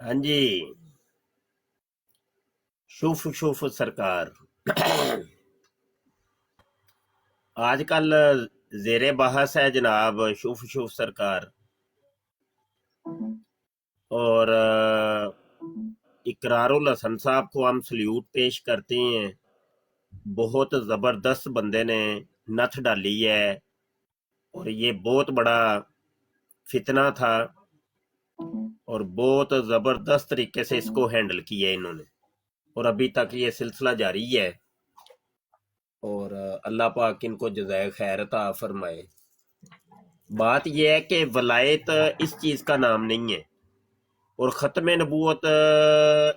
ہاں جی، شوف شوف سرکار آج کل زیر بحث ہے جناب شوف شوف سرکار، اور اقرار الحسن صاحب کو ہم سلیوٹ پیش کرتے ہیں. بہت زبردست بندے نے نتھ ڈالی ہے، اور یہ بہت بڑا فتنہ تھا، اور بہت زبردست طریقے سے اس کو ہینڈل کیا ہے انہوں نے، اور ابھی تک یہ سلسلہ جاری ہے، اور اللہ پاک ان کو جزائے خیر عطا فرمائے. بات یہ ہے کہ ولایت اس چیز کا نام نہیں ہے، اور ختم نبوت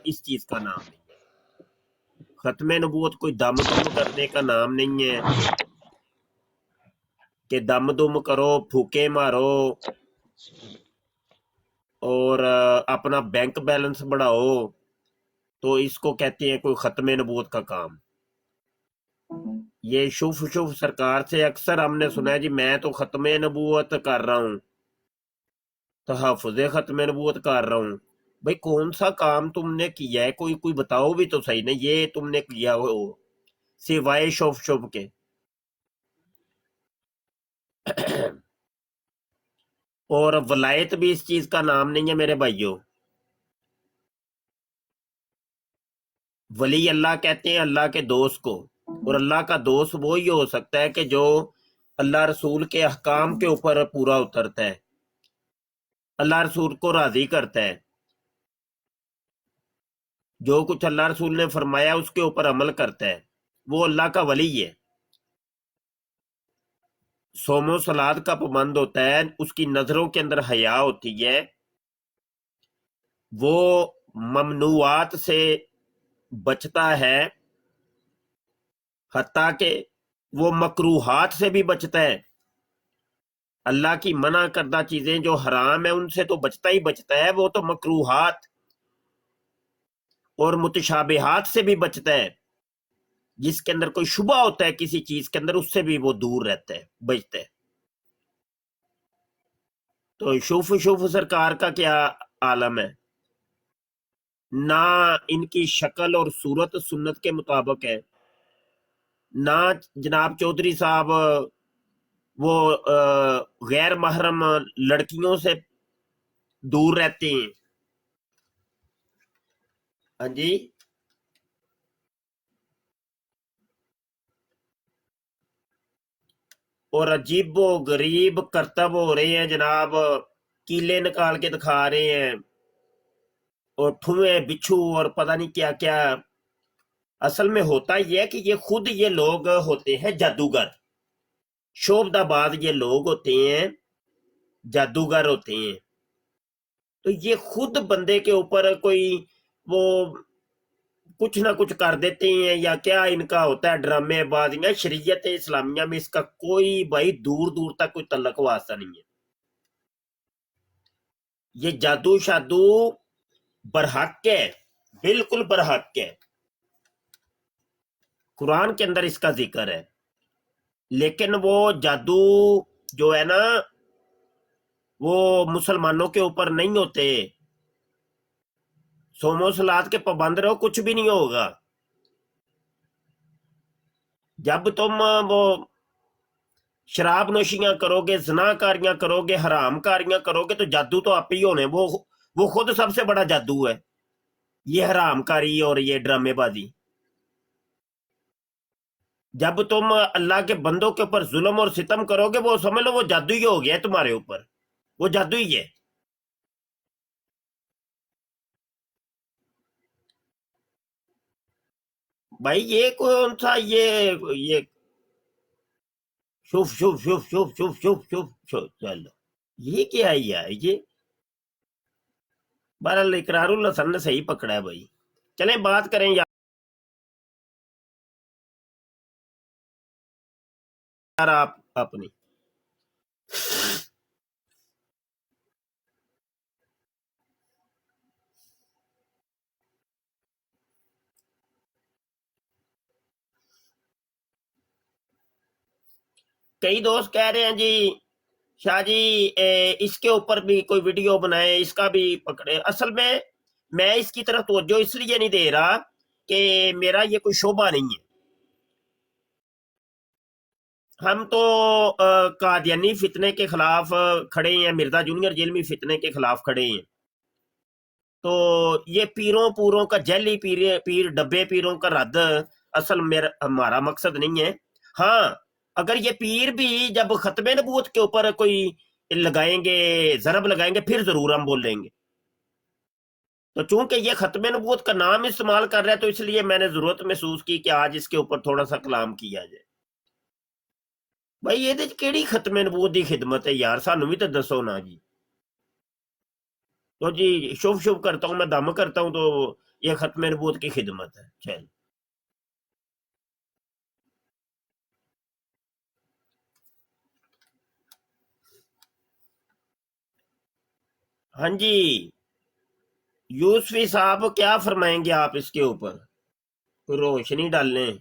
اس چیز کا نام نہیں ہے. ختم نبوت کوئی دم دم کرنے کا نام نہیں ہے کہ دم دم کرو، پھوکے مارو، اور اپنا بینک بیلنس بڑھاؤ، تو اس کو کہتے ہیں کوئی ختم نبوت کا کام. یہ شوف شوف سرکار سے اکثر ہم نے سنا ہے جی میں تو ختم نبوت کر رہا ہوں، تحفظ ختم نبوت کر رہا ہوں. بھئی کون سا کام تم نے کیا ہے؟ کوئی بتاؤ بھی تو صحیح. نہیں یہ تم نے کیا ہو سوائے شوف شوف کے. اور ولایت بھی اس چیز کا نام نہیں ہے میرے بھائیوں. ولی اللہ کہتے ہیں اللہ کے دوست کو، اور اللہ کا دوست وہی ہو سکتا ہے کہ جو اللہ رسول کے احکام کے اوپر پورا اترتا ہے، اللہ رسول کو راضی کرتا ہے، جو کچھ اللہ رسول نے فرمایا اس کے اوپر عمل کرتا ہے، وہ اللہ کا ولی ہے. صوم و صلات کا پابند ہوتا ہے، اس کی نظروں کے اندر حیا ہوتی ہے، وہ ممنوعات سے بچتا ہے، حتیٰ کہ وہ مکروہات سے بھی بچتا ہے. اللہ کی منع کردہ چیزیں جو حرام ہیں ان سے تو بچتا ہی بچتا ہے، وہ تو مکروہات اور متشابہات سے بھی بچتا ہے، جس کے اندر کوئی شبہ ہوتا ہے کسی چیز کے اندر، اس سے بھی وہ دور رہتا ہے، بچتا ہے. تو شوف شوف سرکار کا کیا عالم ہے؟ نہ ان کی شکل اور صورت سنت کے مطابق ہے، نہ جناب چودھری صاحب وہ غیر محرم لڑکیوں سے دور رہتے ہیں. ہاں جی، اور عجیب و غریب کرتب ہو رہے ہیں جناب، کیلے نکال کے دکھا رہے ہیں، اور ٹھوئے بچھو اور پتہ نہیں کیا کیا. اصل میں ہوتا یہ ہے کہ یہ لوگ ہوتے ہیں جادوگر، شعبدہ باز یہ لوگ ہوتے ہیں، جادوگر ہوتے ہیں. تو یہ خود بندے کے اوپر کوئی وہ کچھ نہ کچھ کر دیتے ہیں، یا کیا ان کا ہوتا ہے ڈرامے بازیاں. شریعت اسلامیہ میں اس کا کوئی بھائی دور دور تک کوئی تعلق واسطہ نہیں ہے. یہ جادو شادو برحق ہے، بالکل برحق ہے، قرآن کے اندر اس کا ذکر ہے. لیکن وہ جادو جو ہے نا وہ مسلمانوں کے اوپر نہیں ہوتے. صوم و صلات کے پابند رہو، کچھ بھی نہیں ہوگا. جب تم وہ شراب نوشیاں کرو گے، زنا کاریاں کرو گے، حرام کاریاں کرو گے، تو جادو تو آپ ہی ہونے. وہ خود سب سے بڑا جادو ہے یہ حرام کاری اور یہ ڈرامے بازی. جب تم اللہ کے بندوں کے اوپر ظلم اور ستم کرو گے، وہ سمجھ لو وہ جادو ہی ہو گیا ہے تمہارے اوپر، وہ جادو ہی ہے. بھائی یہ کون سا یہ شوف شوف شوف شوف شوف شوف شوف شوف چلو یہ کیا ہے یہ؟ بہرحال اقرار الحسن نے صحیح پکڑا ہے بھائی. چلیں بات کریں یار آپ اپنی. کئی دوست کہہ رہے ہیں جی شاہ جی اس کے اوپر بھی کوئی ویڈیو بنائے، اس کا بھی پکڑے. اصل میں میں اس کی طرف توجہ اس لیے نہیں دے رہا کہ میرا یہ کوئی شعبہ نہیں ہے. ہم تو قادیانی فتنے کے خلاف کھڑے ہیں, مرزا جونیئر جیلمی فتنے کے خلاف کھڑے ہیں. تو یہ پیروں پوروں کا جیلی پیر ڈبے پیروں کا رد اصل ہمارا مقصد نہیں ہے. ہاں اگر یہ پیر بھی جب ختم نبوت کے اوپر کوئی لگائیں گے, ضرب لگائیں گے, پھر ضرور ہم بولیں گے. تو چونکہ یہ ختم نبوت کا نام استعمال کر رہا ہے تو اس لیے میں نے ضرورت محسوس کی کہ آج اس کے اوپر تھوڑا سا کلام کیا جائے. بھائی یہ کیڑی ختم نبوت دی خدمت ہے یار, سانو بھی تو دسو نا جی. تو جی شب کرتا ہوں, میں دم کرتا ہوں, تو یہ ختم نبوت کی خدمت ہے. چل ہاں جی یوسفی صاحب کیا فرمائیں گے آپ اس کے اوپر, روشنی ڈالیں.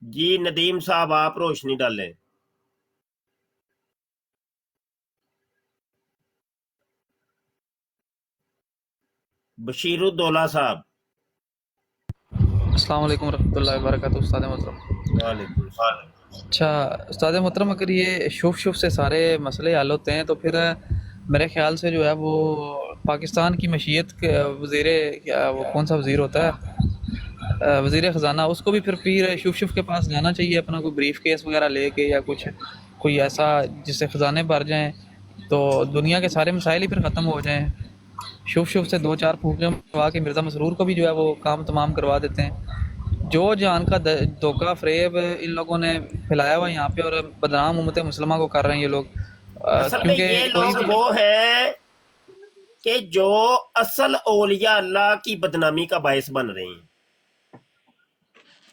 جی ندیم صاحب آپ روشنی ڈالیں. بشیر الدولہ صاحب. السلام علیکم ورحمۃ اللہ وبرکاتہ. استاد محترم. وعلیکم السلام. اچھا استاد محترم, اگر یہ شف سے سارے مسئلے حل ہوتے ہیں تو پھر میرے خیال سے جو ہے وہ پاکستان کی معیشت کے وزیر, وہ کون سا وزیر ہوتا ہے, وزیر خزانہ, اس کو بھی پھر پیر شف کے پاس جانا چاہیے اپنا کوئی بریف کیس وغیرہ لے کے, یا کچھ کوئی ایسا جس سے خزانے بھر جائیں تو دنیا کے سارے مسائل ہی پھر ختم ہو جائیں. شف سے 2-4 پھونکے کروا کے مرزا مسرور کو بھی جو ہے وہ کام تمام کروا دیتے ہیں. جو جہان کا دھوکہ فریب ان لوگوں نے پھیلایا ہوا یہاں پہ, اور بدنام امت مسلمہ کو کر رہے ہیں یہ لوگ. اصل میں یہ لوگ وہ ہیں کہ جو اصل اولیاء اللہ کی بدنامی کا باعث بن رہے ہیں.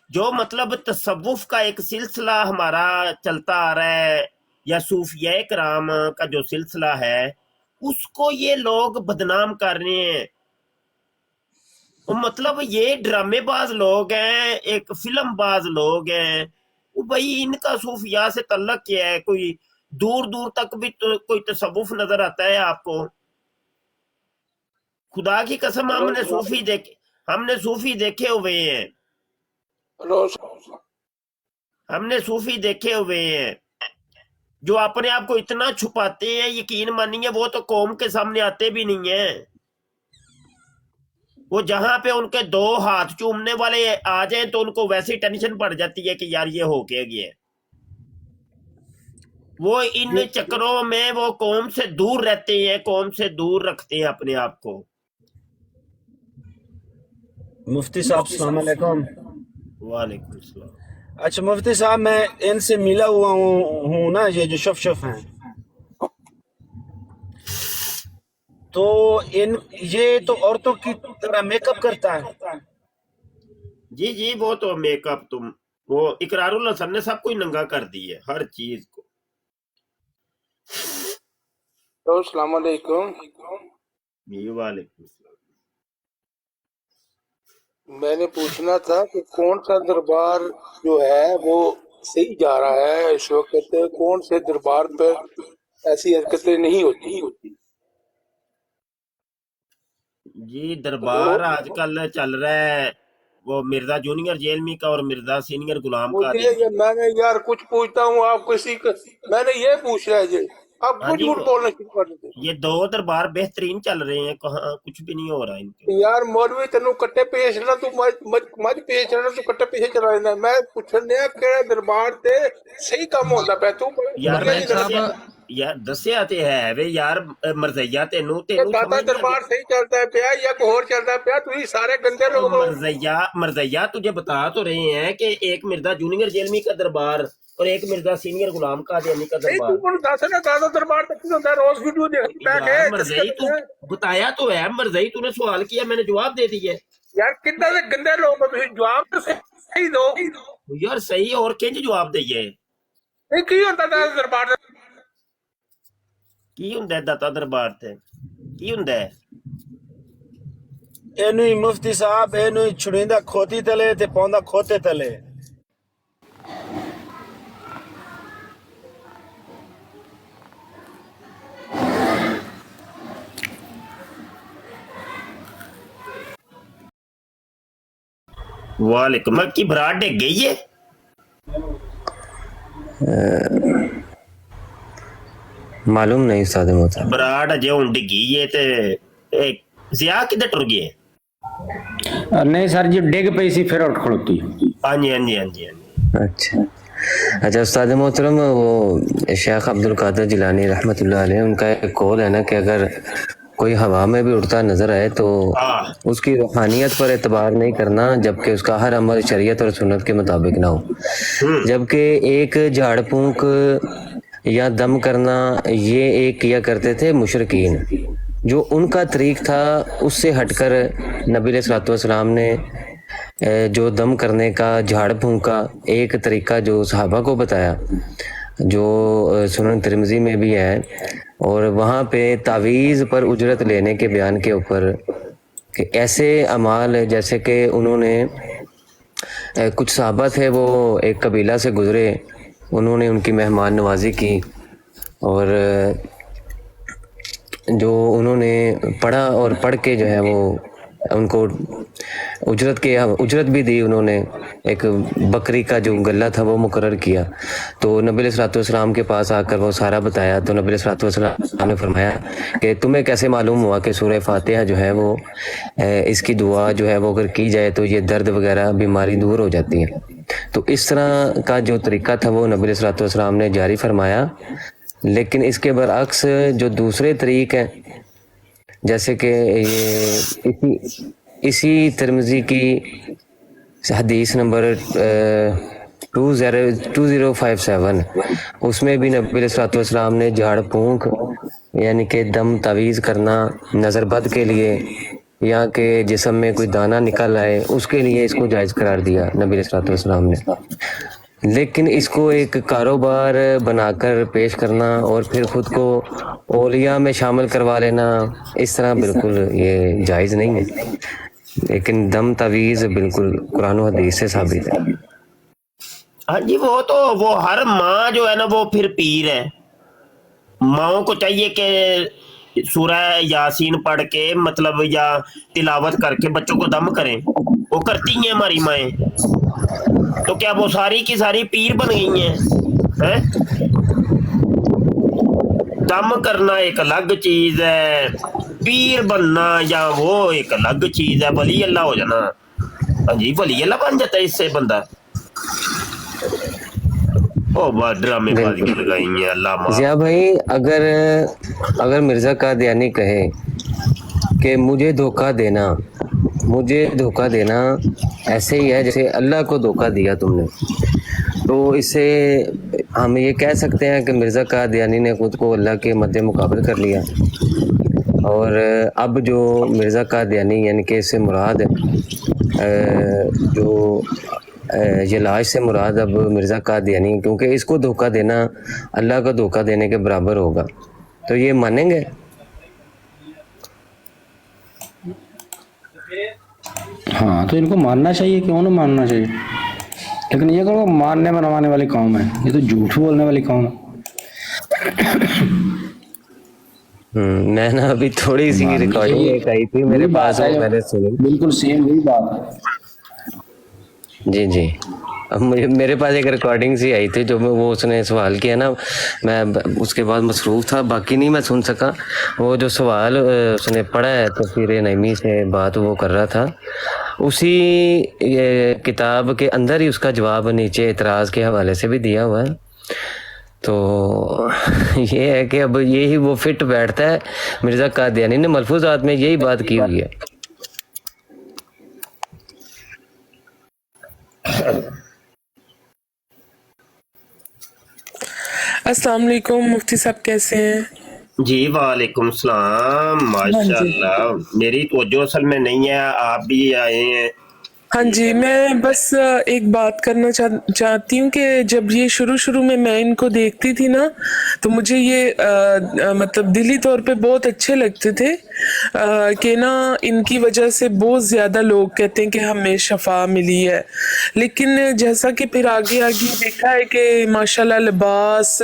جو مطلب تصوف کا ایک سلسلہ ہمارا چلتا آ رہا ہے, یا صوفیاء کرام کا جو سلسلہ ہے, اس کو یہ لوگ بدنام کر رہے ہیں. مطلب یہ ڈرامے باز لوگ ہیں, ایک فلم باز لوگ ہیں. بھائی ان کا صوفیاء سے تعلق کیا ہے؟ کوئی دور دور تک بھی تو کوئی تصوف نظر آتا ہے آپ کو؟ خدا کی قسم ہم نے صوفی دیکھے ہوئے ہیں. ہم نے صوفی دیکھے ہوئے ہیں جو اپنے آپ کو اتنا چھپاتے ہیں, یقین مانیے وہ تو قوم کے سامنے آتے بھی نہیں ہیں. وہ جہاں پہ ان کے 2 ہاتھ چومنے والے آ جائیں تو ان کو ویسی ٹینشن پڑ جاتی ہے کہ یار یہ ہو کے گیا. وہ ان چکروں میں وہ قوم سے دور رہتے ہیں, قوم سے دور رکھتے ہیں اپنے آپ کو. مفتی صاحب السلام علیکم. وعلیکم السلام. اچھا مفتی صاحب, میں ان سے ملا ہوا ہوں نا, یہ جو شف ہیں, تو یہ تو عورتوں کی طرح میک اپ کرتا ہے. جی وہ تو میک اپ, وہ اقرار الحسن نے سب کوئی ننگا کر دی ہے, ہر چیز کو. السلام علیکم. جی وعلیکم السلام. میں نے پوچھنا تھا کہ کون سا دربار جو ہے وہ صحیح جا رہا ہے اس وقت, کون سے دربار پہ ایسی حرکتیں نہیں ہوتی. جی دربار آج کل چل رہا ہے وہ مرزا جونیئر جیلمی کا اور مرزا سینئر غلام قادری. میں نے یار کچھ پوچھتا ہوں آپ کسی کا, میں نے یہ پوچھ رہا ہے جی, آپ کچھ جھوٹ بولنا شروع کر دیتے. یہ 2 دربار بہترین چل رہے ہیں, کہاں کچھ بھی نہیں ہو رہا ان کے. یار مولوی تینوں کٹے پیش نہ, تو مجھ پیش رہنا, تو کٹے پیچھے چلا رہنا. میں پوچھنے کہڑا دربار تے صحیح کام ہوتا پہ تو یار دسیا تے ہے وے یار مرزیا تینوں داتا دربار صحیح چلتا ہے پیا یا کوئی اور چلتا ہے پیا, تو سارے گندے لوگ. مرزیا تجھے بتا تو رہے ہیں کہ ایک مرزا جونیئر جیلمی کا دربار اور ایک مرزا سینئر غلام قادیانی کا دربار. داتا دربار روز ویڈیو مرزئی تو بتایا تو ہے, مرزئی تو نے سوال کیا, میں نے جواب دے دیا. یار کتنا سے گندے لوگ جواب تو صحیح دو یار, صحیح اور کنج جواب دئیے. کی ہوتا داتا دربار کی ہوندا ہے داتا دربار تے کی ہوندا ہے؟ اینو ہی مفتی صاحب, اینو ہی چھڑیندا کھوتی تلے تے پوندا کھوتے تلے. वालेकुम की बरात डिग गई है मालूम नहीं उस्ताद मोहतरम। बरात अजे हुण डिगी है ते जिया किधर टुर गए? नहीं सर जी डिग पई सी फिर उठ खड़ोती। हाँ जी हाँ जी हाँ जी हाँ जी। अच्छा अच्छा उस्ताद मोहतरम, वो शेख अब्दुल कादिर जिलानी रहमतुल्लाह अलैह, उनका एक कौल है ना कि अगर कोई हवा में भी उड़ता नजर आए तो हाँ उसकी रूहानियत पर एतबार नहीं करना, जबकि उसका हर अमल शरीयत और सुन्नत के मुताबिक ना हो। जबकि एक झाड़ फूंक या दम करना ये एक किया करते थे मुशरकीन, जो उनका तरीक था उससे हटकर नबी अलैहिस्सलातु वस्सलाम ने जो दम करने का, झाड़ फूंक का एक तरीका जो सहाबा को बताया, जो सुनन तिरमिज़ी में भी है, और वहाँ पे तावीज़ पर उजरत लेने के बयान के ऊपर कि ऐसे अमाल जैसे कि उन्होंने कुछ सहाबा थे वो एक कबीला से गुज़रे, उन्होंने उनकी मेहमान नवाजी की और जो उन्होंने पढ़ा और पढ़ के जो है वो उनको उजरत भी दी, उन्होंने एक बकरी का जो गला था वो मुकर्रर किया। तो नबी अलैहिस्सलातु वस्सलाम के पास आकर वो सारा बताया तो नबी अलैहिस्सलातु वस्सलाम ने फरमाया कि तुम्हें कैसे मालूम हुआ कि सूरह फातिहा जो है वो इसकी दुआ जो है वो अगर की जाए तो ये दर्द वगैरह बीमारी दूर हो जाती है। तो इस तरह का जो तरीका था वो नबी अलैहिस्सलातु वस्सलाम ने जारी फरमाया। लेकिन इसके बरअक्स जो दूसरे तरीक हैं, जैसे कि ये इसी तिरमिज़ी की हदीस नंबर 2057 उसमें भी नबी अलैहिस्सलातु वस्सलाम ने झाड़ फूंक यानी कि दम तावीज़ करना नज़रबद के लिए या कि जिस्म में कोई दाना निकल आए उसके लिए इसको जायज़ करार दिया नबी अलैहिस्सलातु वस्सलाम ने। लेकिन इसको एक कारोबार बनाकर पेश करना और फिर ख़ुद को औलिया में शामिल करवा लेना, इस तरह बिल्कुल ये जायज़ नहीं है। लेकिन दम तावीज़ बिल्कुल कुरान और हदीस से साबित है। हाँ जी, वो हर माँ जो है ना वो फिर पीर है। माओं को चाहिए कि सूरह यासीन पढ़ के मतलब या तिलावत करके बच्चों को दम करें, वो करती हैं हमारी माएँ। तो क्या वो सारी की सारी पीर बन गई हैं? दम करना एक अलग चीज है, पीर बनना या वो एक अलग चीज है। वली अल्लाह हो जाना, हाँ जी वली अल्लाह बन जाता है इससे बंदा। ओ ड्रामे बाजी लगाई हैं अल्लाह माफ। जिया भाई, अगर मिर्जा कादियानी कहे कि मुझे धोखा देना ऐसे ही है जैसे अल्लाह को धोखा दिया तुमने, तो इससे हम ये कह सकते हैं कि मिर्ज़ा कादियानी ने खुद को अल्लाह के मद्दे मुकाबल कर लिया। और अब जो मिर्ज़ा कादियानी यानी कि इससे मुराद जो ये लाश से मुराद अब मिर्ज़ा कादियानी, क्योंकि इसको धोखा देना अल्लाह को धोखा देने के बराबर होगा, तो ये मानेंगे? हाँ तो इनको मानना चाहिए, क्यों ना मानना चाहिए। लेकिन ये कहो मानने मनवाने वाली कौम है, ये तो झूठ बोलने वाली कौम है। मैं ना अभी थोड़ी सी रिकॉर्डिंग एक आई थी मेरे पास, मैंने सुनी, बिल्कुल सेम वही बात है। जी जी, अब मेरे पास एक रिकॉर्डिंग सी आई थी जो मैं वो उसने सवाल किया ना, मैं उसके बाद मसरूफ़ था, बाकी नहीं मैं सुन सका। वो जो सवाल उसने पढ़ा है तफसीर नईमी से बात वो कर रहा था, उसी किताब के अंदर ही उसका जवाब नीचे एतराज़ के हवाले से भी दिया हुआ है। तो ये है कि अब यही वो फिट बैठता है, मिर्ज़ा कादियानी ने मलफूज़ात में यही बात की हुई है। अस्सलाम वालेकुम मुफ्ती साहब, कैसे हैं? जी वालेकुम सलाम, माशाल्लाह। मेरी तवज्जो असल में नहीं है, आप भी आए हैं। हाँ जी, मैं बस एक बात करना चाहती हूँ कि जब ये शुरू में मैं इनको देखती थी ना, तो मुझे ये मतलब दिली तौर पे बहुत अच्छे लगते थे कि ना इनकी वजह से बहुत ज़्यादा लोग कहते हैं कि हमें शफा मिली है। लेकिन जैसा कि फिर आगे देखा है कि माशाल्लाह लिबास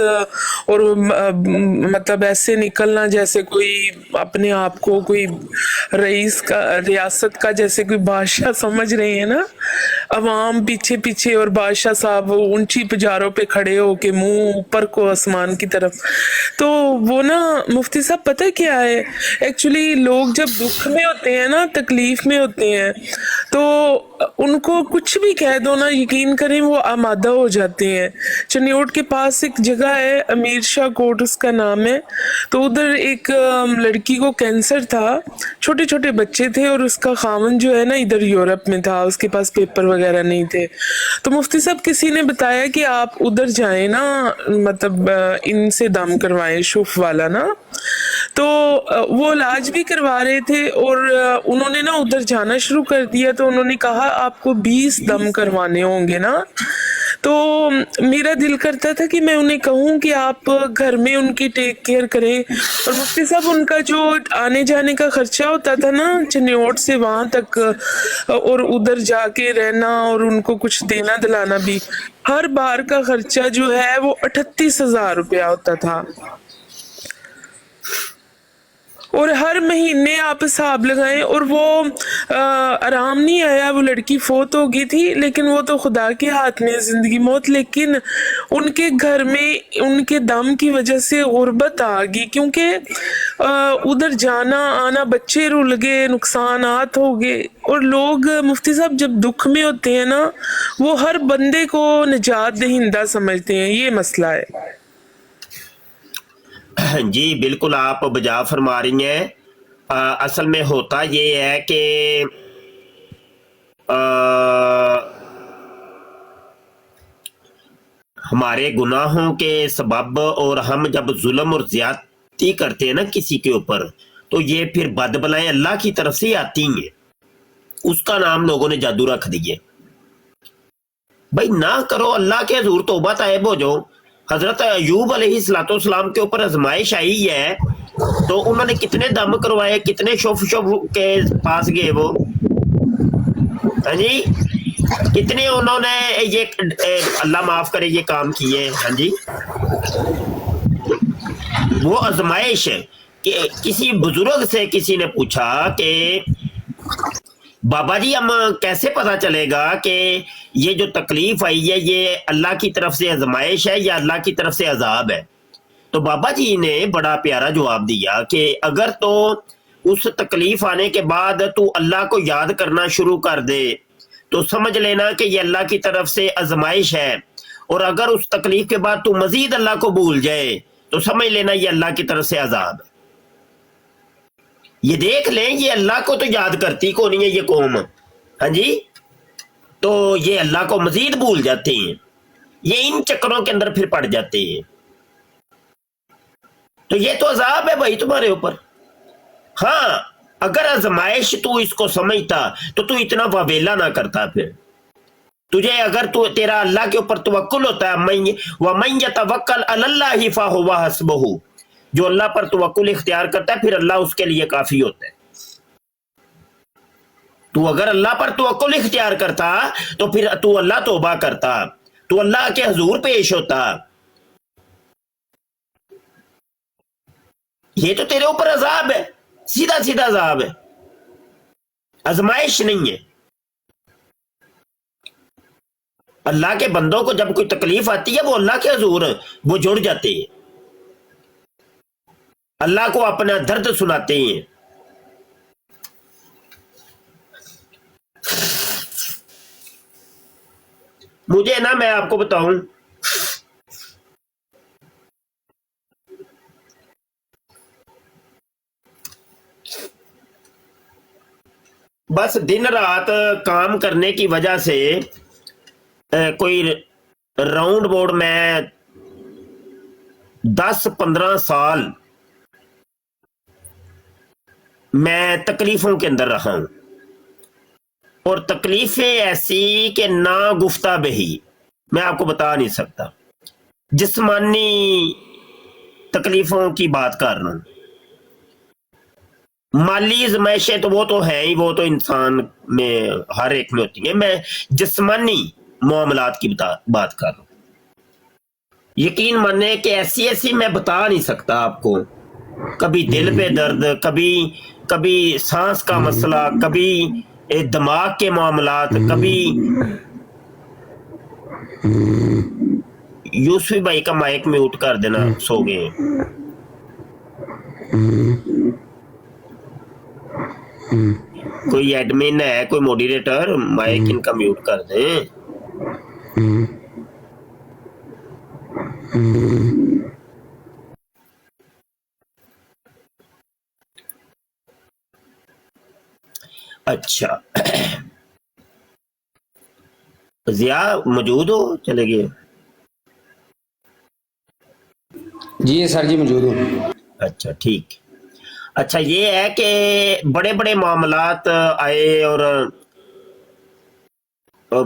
और मतलब ऐसे निकलना जैसे कोई अपने आप को कोई रईस का, रियासत का जैसे कोई बादशाह समझ रहे हैं ना, अवाम पीछे पीछे और बादशाह साहब वो ऊंची पजारों पे खड़े होके मुंह ऊपर को आसमान की तरफ। तो वो ना मुफ्ती साहब पता है क्या है, एक्चुअली लोग जब दुख में होते हैं ना, तकलीफ में होते हैं, तो उनको कुछ भी कह दो ना, यकीन करें वो आमादा हो जाते हैं। चनियोट के पास एक जगह है, अमीर शाह कोट उसका नाम है, तो उधर एक लड़की को कैंसर था, छोटे छोटे बच्चे थे, और उसका खामन जो है ना इधर यूरोप में था, उसके पास पेपर वगैरह नहीं थे। तो मुफ्ती साहब किसी ने बताया कि आप उधर जाएं ना, मतलब इनसे दम करवाएं, शुफ वाला ना। तो वो इलाज भी करवा रहे थे, और उन्होंने ना उधर जाना शुरू कर दिया। तो उन्होंने कहा आपको 20 दम करवाने होंगे ना। तो मेरा दिल करता था कि मैं उन्हें कहूँ कि आप घर में उनकी टेक केयर करें, और मुफ्ती साहब उनका जो आने जाने का खर्चा होता था ना चनियोट से वहां तक, और उधर जाके रहना और उनको कुछ देना दिलाना भी, हर बार का खर्चा जो है वो 38,000 रुपया होता था। और हर महीने आप हिसाब लगाएं, और वो आराम नहीं आया, वो लड़की फोत हो गई थी, लेकिन वो तो खुदा के हाथ में जिंदगी मौत। लेकिन उनके घर में उनके दम की वजह से गुर्बत आ गई, क्योंकि उधर जाना आना, बच्चे रुल गए, नुकसानात हो गए। और लोग मुफ्ती साहब जब दुख में होते हैं ना, वो हर बंदे को निजात दहिंदा समझते हैं, ये मसला है। जी बिल्कुल आप बजा फरमा रही हैं। असल में होता ये है कि हमारे गुनाहों के सबब, और हम जब जुल्म और ज्यादती करते हैं ना किसी के ऊपर, तो ये फिर बदबलाएं अल्लाह की तरफ से आती हैं। उसका नाम लोगों ने जादू रख दिए। भाई ना करो, अल्लाह के हजूर तौबा तायब हो जाओ। हजरत अयूब अलैहिस्सलाम के ऊपर आजमाइश आई है, तो उन्होंने कितने दम करवाए, कितने शुभ के पास गए वो, हाँ जी, कितने उन्होंने ये अल्लाह माफ करे ये काम किए। हाँ जी, वो आजमाइश कि किसी बुजुर्ग से किसी ने पूछा कि बाबा जी हम कैसे पता चलेगा कि ये जो तकलीफ आई है ये अल्लाह की तरफ से आजमाइश है या अल्लाह की तरफ से अजाब है। तो बाबा जी ने बड़ा प्यारा जवाब दिया कि अगर तो उस तकलीफ आने के बाद तू अल्लाह को याद करना शुरू कर दे तो समझ लेना कि ये अल्लाह की तरफ से आजमाइश है, और अगर उस तकलीफ के बाद तू मजीद अल्लाह को भूल जाए तो समझ लेना ये अल्लाह की तरफ से अजाब है। ये देख लें, ये अल्लाह को तो याद करती को नहीं है ये कौम, हाँ जी, तो ये अल्लाह को मजीद भूल जाते हैं, ये इन चक्करों के अंदर फिर पड़ जाते हैं। तो ये तो अजाब है भाई तुम्हारे ऊपर। हाँ, अगर आजमाइश तू इसको समझता तो तू इतना वावेला ना करता। फिर तुझे अगर तू तेरा अल्लाह के ऊपर तवक्कुल होता है, वमन यतवक्कल अलल्लाहि फहुवा हस्बुहु, जो अल्लाह पर तवक्कुल इख्तियार करता है फिर अल्लाह उसके लिए काफी होता है। तू अगर अल्लाह पर तवक्कुल इख्तियार करता तो फिर तू अल्लाह तौबा करता, तू अल्लाह के हुजूर पेश होता। ये तो तेरे ऊपर अजाब है, सीधा सीधा अजाब है, आजमाइश नहीं है। अल्लाह के बंदों को जब कोई तकलीफ आती है वो अल्लाह के हुजूर वो जुड़ जाते हैं, अल्लाह को अपना दर्द सुनाते हैं। मुझे ना, मैं आपको बताऊं, बस दिन रात काम करने की वजह से कोई राउंड बोर्ड में 10-15 साल मैं तकलीफों के अंदर रहा हूं, और तकलीफें ऐसी कि ना गुफ्ता बही मैं आपको बता नहीं सकता। जिस्मानी तकलीफों की बात कर रहा हूं, माली आजमाइशें तो वो तो है ही, वो तो इंसान में हर एक में होती है। मैं जिस्मानी मामलात की बात कर रहा हूं। यकीन माने कि ऐसी ऐसी मैं बता नहीं सकता आपको, कभी दिल पे दर्द, कभी सांस का मसला, कभी دماغ کے معاملات کبھی یوسفی بھائی کا مائک میوٹ کر دینا, سو گئے. کوئی ایڈمن ہے, کوئی موڈیریٹر, مائک ان کا میوٹ کر دیں. اچھا ضیاء موجود ہو, چلے گئے؟ جی سر جی موجود ہوں. اچھا ٹھیک. اچھا یہ ہے کہ بڑے بڑے معاملات آئے اور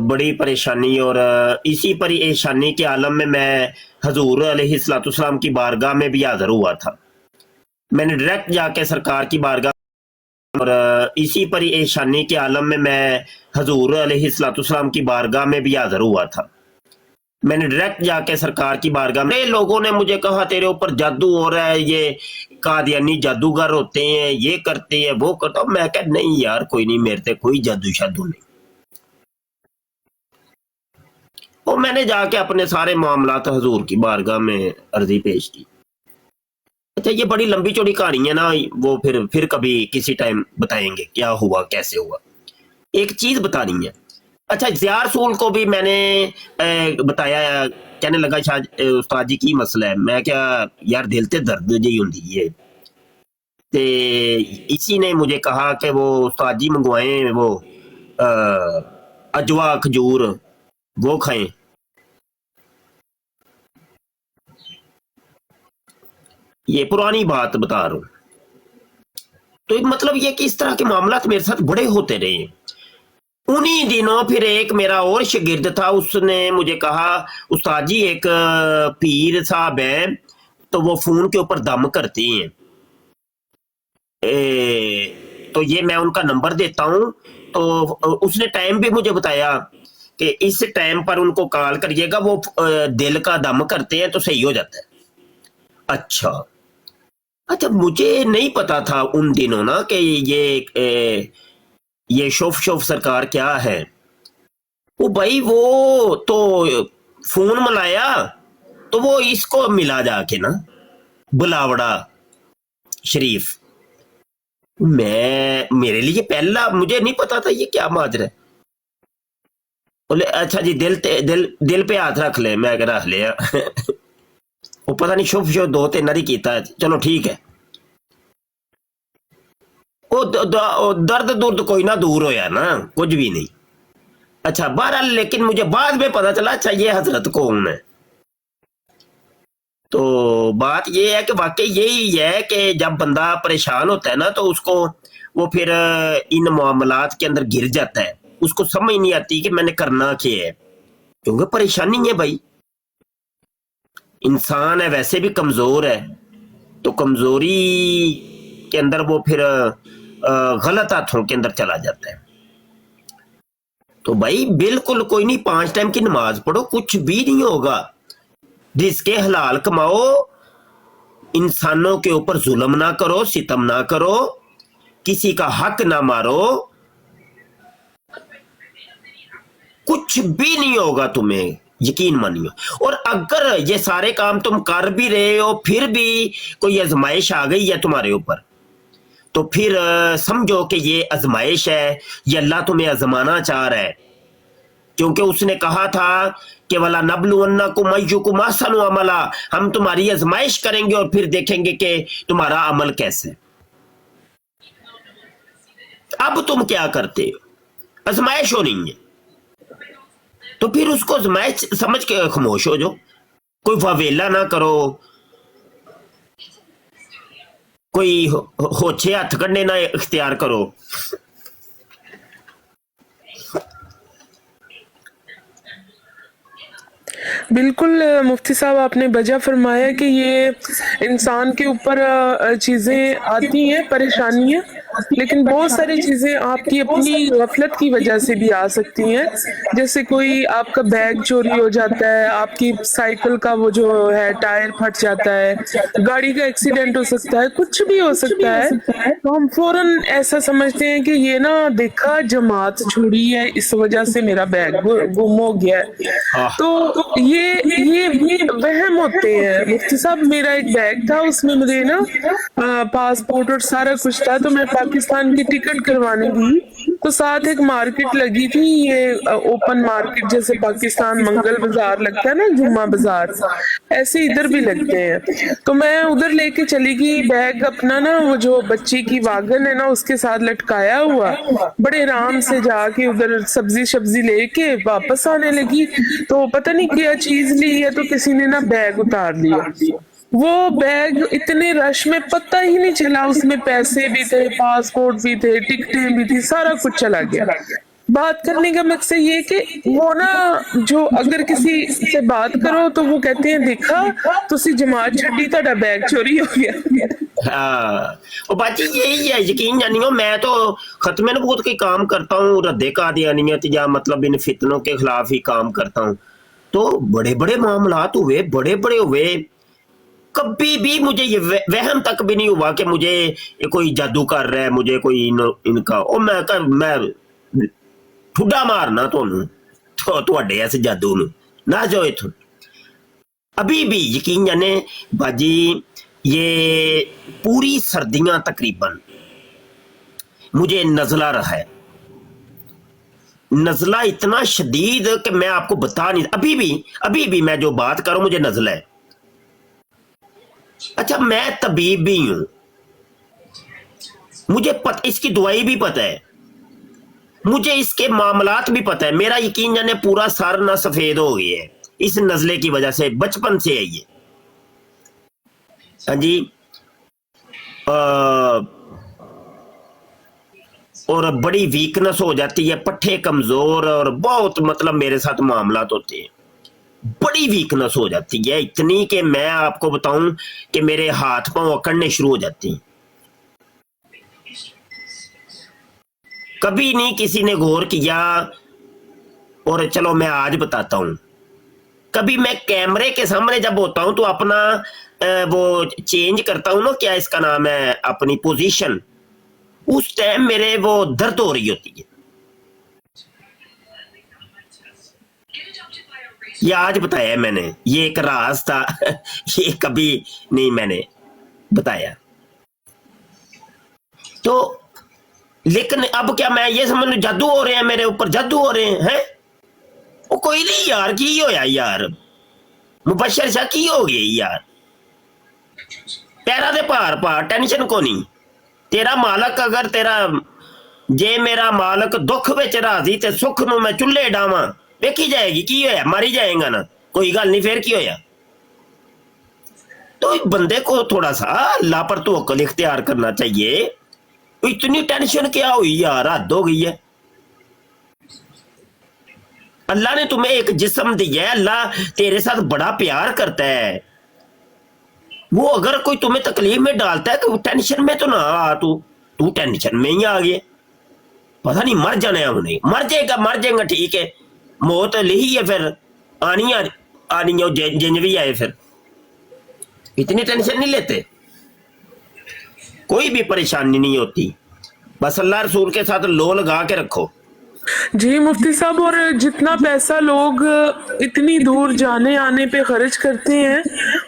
بڑی پریشانی, اور اسی پریشانی کے عالم میں حضور علیہ الصلوۃ والسلام کی بارگاہ میں بھی حاضر ہوا تھا. میں نے ڈائریکٹ جا کے سرکار کی بارگاہ, اور اسی پریشانی کے عالم میں حضور علیہ الصلوۃ والسلام کی بارگاہ میں بھی حاضر ہوا تھا. میں نے ڈائریکٹ جا کے سرکار کی بارگاہ میں, لوگوں نے مجھے کہا تیرے اوپر جادو ہو رہا ہے, یہ قادیانی جادوگر ہوتے ہیں, یہ کرتے ہیں, وہ کرتا ہوں. میں کہا نہیں یار کوئی نہیں, میرے تے کوئی جادو شادو نہیں. اور میں نے جا کے اپنے سارے معاملات حضور کی بارگاہ میں عرضی پیش کی. اچھا یہ بڑی لمبی چوڑی کہانی ہے نا, وہ پھر کبھی کسی ٹائم بتائیں گے کیا ہوا کیسے ہوا. ایک چیز بتانی ہے. اچھا ضیاء رسول کو بھی میں نے بتایا, کہنے لگا شاہ استاد جی کی مسئلہ ہے. میں کیا یار دل تے درد جی ہوندی ہے, تے اسی نے مجھے کہا کہ وہ استاد جی منگوائیں وہ اجوا کھجور, وہ کھائیں. یہ پرانی بات بتا رہا ہوں. تو مطلب یہ کہ اس طرح کے معاملات میرے ساتھ بڑے ہوتے رہے. انہی دنوں پھر ایک میرا اور شاگرد تھا, اس نے مجھے کہا استاد جی ایک پیر صاحب ہیں تو وہ فون کے اوپر دم کرتے ہیں, تو یہ میں ان کا نمبر دیتا ہوں. تو اس نے ٹائم بھی مجھے بتایا کہ اس ٹائم پر ان کو کال کریے گا, وہ دل کا دم کرتے ہیں تو صحیح ہو جاتا ہے. اچھا مجھے نہیں پتا تھا ان دنوں نا کہ یہ شوف سرکار کیا ہے. وہ بھائی وہ تو فون ملایا تو وہ اس کو ملا جا کے نا بلاوڑا شریف. میرے لیے پہلا مجھے نہیں پتا تھا یہ کیا ماجرا ہے. بولے اچھا جی دل پہ ہاتھ رکھ لے. میں رکھ لیا. وہ پتہ نہیں شوف 2-3 ناری کیتا ہے. چلو ٹھیک ہے. وہ درد کوئی نہ دور ہویا نا, کچھ بھی نہیں. اچھا بہرحال لیکن مجھے بعد میں پتا چلا اچھا یہ حضرت کون ہے. تو بات یہ ہے کہ واقعی یہی ہے کہ جب بندہ پریشان ہوتا ہے نا تو اس کو وہ پھر ان معاملات کے اندر گر جاتا ہے. اس کو سمجھ نہیں آتی کہ میں نے کرنا کیا ہے, کیونکہ پریشانی ہے بھائی. انسان ہے ویسے بھی کمزور ہے, تو کمزوری کے اندر وہ پھر غلط ہاتھوں کے اندر چلا جاتا ہے. تو بھائی بالکل کوئی نہیں, 5 ٹائم کی نماز پڑھو, کچھ بھی نہیں ہوگا. رزق حلال کماؤ, انسانوں کے اوپر ظلم نہ کرو, ستم نہ کرو, کسی کا حق نہ مارو, کچھ بھی نہیں ہوگا تمہیں, یقین مانیو. اور اگر یہ سارے کام تم کر بھی رہے ہو پھر بھی کوئی آزمائش آ گئی ہے تمہارے اوپر, تو پھر سمجھو کہ یہ آزمائش ہے, یہ اللہ تمہیں آزمانا چاہ رہا ہے. کیونکہ اس نے کہا تھا کہ وَلَا نَبْلُوَنَّكُمْ أَيُّكُمْ أَحْسَنُ عَمَلًا, ہم تمہاری آزمائش کریں گے اور پھر دیکھیں گے کہ تمہارا عمل کیسے. اب تم کیا کرتے ہو, آزمائش ہو نہیں ہے تو پھر اس کو آزمائش سمجھ کے خاموش ہو جاؤ. کوئی فاویلا نہ کرو, کوئی ہوچے ہاتھ کڈنے نہ اختیار کرو. بالکل مفتی صاحب آپ نے بجا فرمایا کہ یہ انسان کے اوپر چیزیں آتی ہیں, پریشانیاں, لیکن بہت ساری چیزیں آپ کی اپنی غفلت کی وجہ سے بھی آ سکتی ہیں، جیسے کوئی آپ کا بیگ چوری ہو جاتا ہے، آپ کی سائیکل کا وہ جو ہے ٹائر پھٹ جاتا ہے، گاڑی کا ایکسیڈنٹ ہو سکتا ہے، کچھ بھی ہو سکتا ہے، تو ہم فوراً ایسا سمجھتے ہیں کہ یہ نا دیکھا جماعت چھوڑی ہے اس وجہ سے میرا بیگ گم ہو گیا ہے، تو یہ وہم ہوتے ہیں۔ مفتی صاحب میرا ایک بیگ تھا، اس میں مجھے نا پاسپورٹ اور سارا کچھ تھا، تو میں پاکستان کی ٹکٹ کروانے گئی تو ساتھ ایک مارکیٹ لگی تھی، یہ اوپن مارکیٹ جیسے پاکستان منگل بازار لگتا ہے نا، جمعہ بازار، ایسے ادھر بھی لگتے ہیں، تو میں ادھر لے کے چلی گئی بیگ اپنا نا، وہ جو بچی کی واگن ہے نا اس کے ساتھ لٹکایا ہوا، بڑے آرام سے جا کے ادھر سبزی لے کے واپس آنے لگی، تو پتہ نہیں کیا چیز لی ہے تو کسی نے نا بیگ اتار لیا، وہ بیگ اتنے رش میں پتہ ہی نہیں چلا، اس میں پیسے بھی تھے، پاسپورٹ بھی تھے، ٹکٹیں بھی تھی، سارا کچھ چلا گیا۔ بات کرنے کا مقصد یہ کہ وہ نا جو اگر کسی سے بات کرو تو وہ کہتے ہیں دیکھا تسی جماعت چھڈی تہاڈا بیگ چوری ہو گیا۔ ہاں باجی یہی ہے، یقین جانیو میں تو ختم نبوت کے کام کرتا ہوں، رد قادیانیت یا مطلب ان فتنوں کے خلاف ہی کام کرتا ہوں، تو بڑے بڑے معاملات ہوئے، بڑے ہوئے، کبھی بھی مجھے یہ وہم تک بھی نہیں ہوا کہ مجھے کوئی جادو کر رہا ہے، مجھے کوئی ان کا میں ٹھڈا مارنا تواڈے اس جادو نہ جو اتھوں ابھی بھی یقین جانے باجی، یہ پوری سردیاں تقریباً مجھے نزلہ رہا ہے، نزلہ اتنا شدید کہ میں آپ کو بتا نہیں، ابھی بھی میں جو بات کروں مجھے نزلہ ہے۔ اچھا میں طبیب بھی ہوں، مجھے اس کی دوائی بھی پتہ ہے، مجھے اس کے معاملات بھی پتہ ہے، میرا یقین جانے پورا سر نہ سفید ہو گئی ہے اس نزلے کی وجہ سے، بچپن سے ہے یہ، ہاں جی، اور بڑی ویکنس ہو جاتی ہے، پٹھے کمزور، اور بہت مطلب میرے ساتھ معاملات ہوتے ہیں، بڑی ویکنس ہو جاتی ہے، اتنی کہ میں آپ کو بتاؤں کہ میرے ہاتھ پاؤں اکڑنے شروع ہو جاتے ہیں۔ کبھی نہیں کسی نے غور کیا، اور چلو میں آج بتاتا ہوں، کبھی میں کیمرے کے سامنے جب ہوتا ہوں تو اپنا وہ چینج کرتا ہوں نا، کیا اس کا نام ہے، اپنی پوزیشن، اس ٹائم میرے وہ درد ہو رہی ہوتی ہے، یہ آج بتایا ہے میں نے، یہ ایک راز تھا یہ کبھی نہیں میں نے بتایا، تو لیکن اب کیا میں یہ سمجھ جادو ہو رہے ہیں، میرے اوپر جادو ہو رہے ہیں، وہ کوئی نہیں یار، کی ہویا یار، مبشر شاہ کی ہو گئی یار، پیرا دے پار ٹینشن کو نہیں، تیرا مالک اگر تیرا جے میرا مالک دکھ وچ راضی تے سکھ نو میں چولہے ڈاواں، ویکھی جائے گی، کی ہویا ماری جائے گا نا، کوئی گل نہیں، پھر کی ہویا۔ تو بندے کو تھوڑا سا اللہ پر توکل اختیار کرنا چاہیے، اتنی ٹینشن کیا ہوئی یار، حد ہو گئی ہے۔ اللہ نے تمہیں ایک جسم دیا ہے، اللہ تیرے ساتھ بڑا پیار کرتا ہے، وہ اگر کوئی تمہیں تکلیف میں ڈالتا ہے تو ٹینشن میں تو نہ آ، تو ٹینشن میں ہی آ گیا، پتہ نہیں مر جانا ہے، ہم نہیں مر جائے گا ٹھیک ہے، موت لہی ہے، پھر آنی ہے، جنج بھی آئے، پھر اتنی ٹینشن نہیں لیتے، کوئی بھی پریشانی نہیں ہوتی، بس اللہ رسول کے ساتھ لو لگا کے رکھو۔ جی مفتی صاحب، اور جتنا پیسہ لوگ اتنی دور جانے آنے پہ خرچ کرتے ہیں،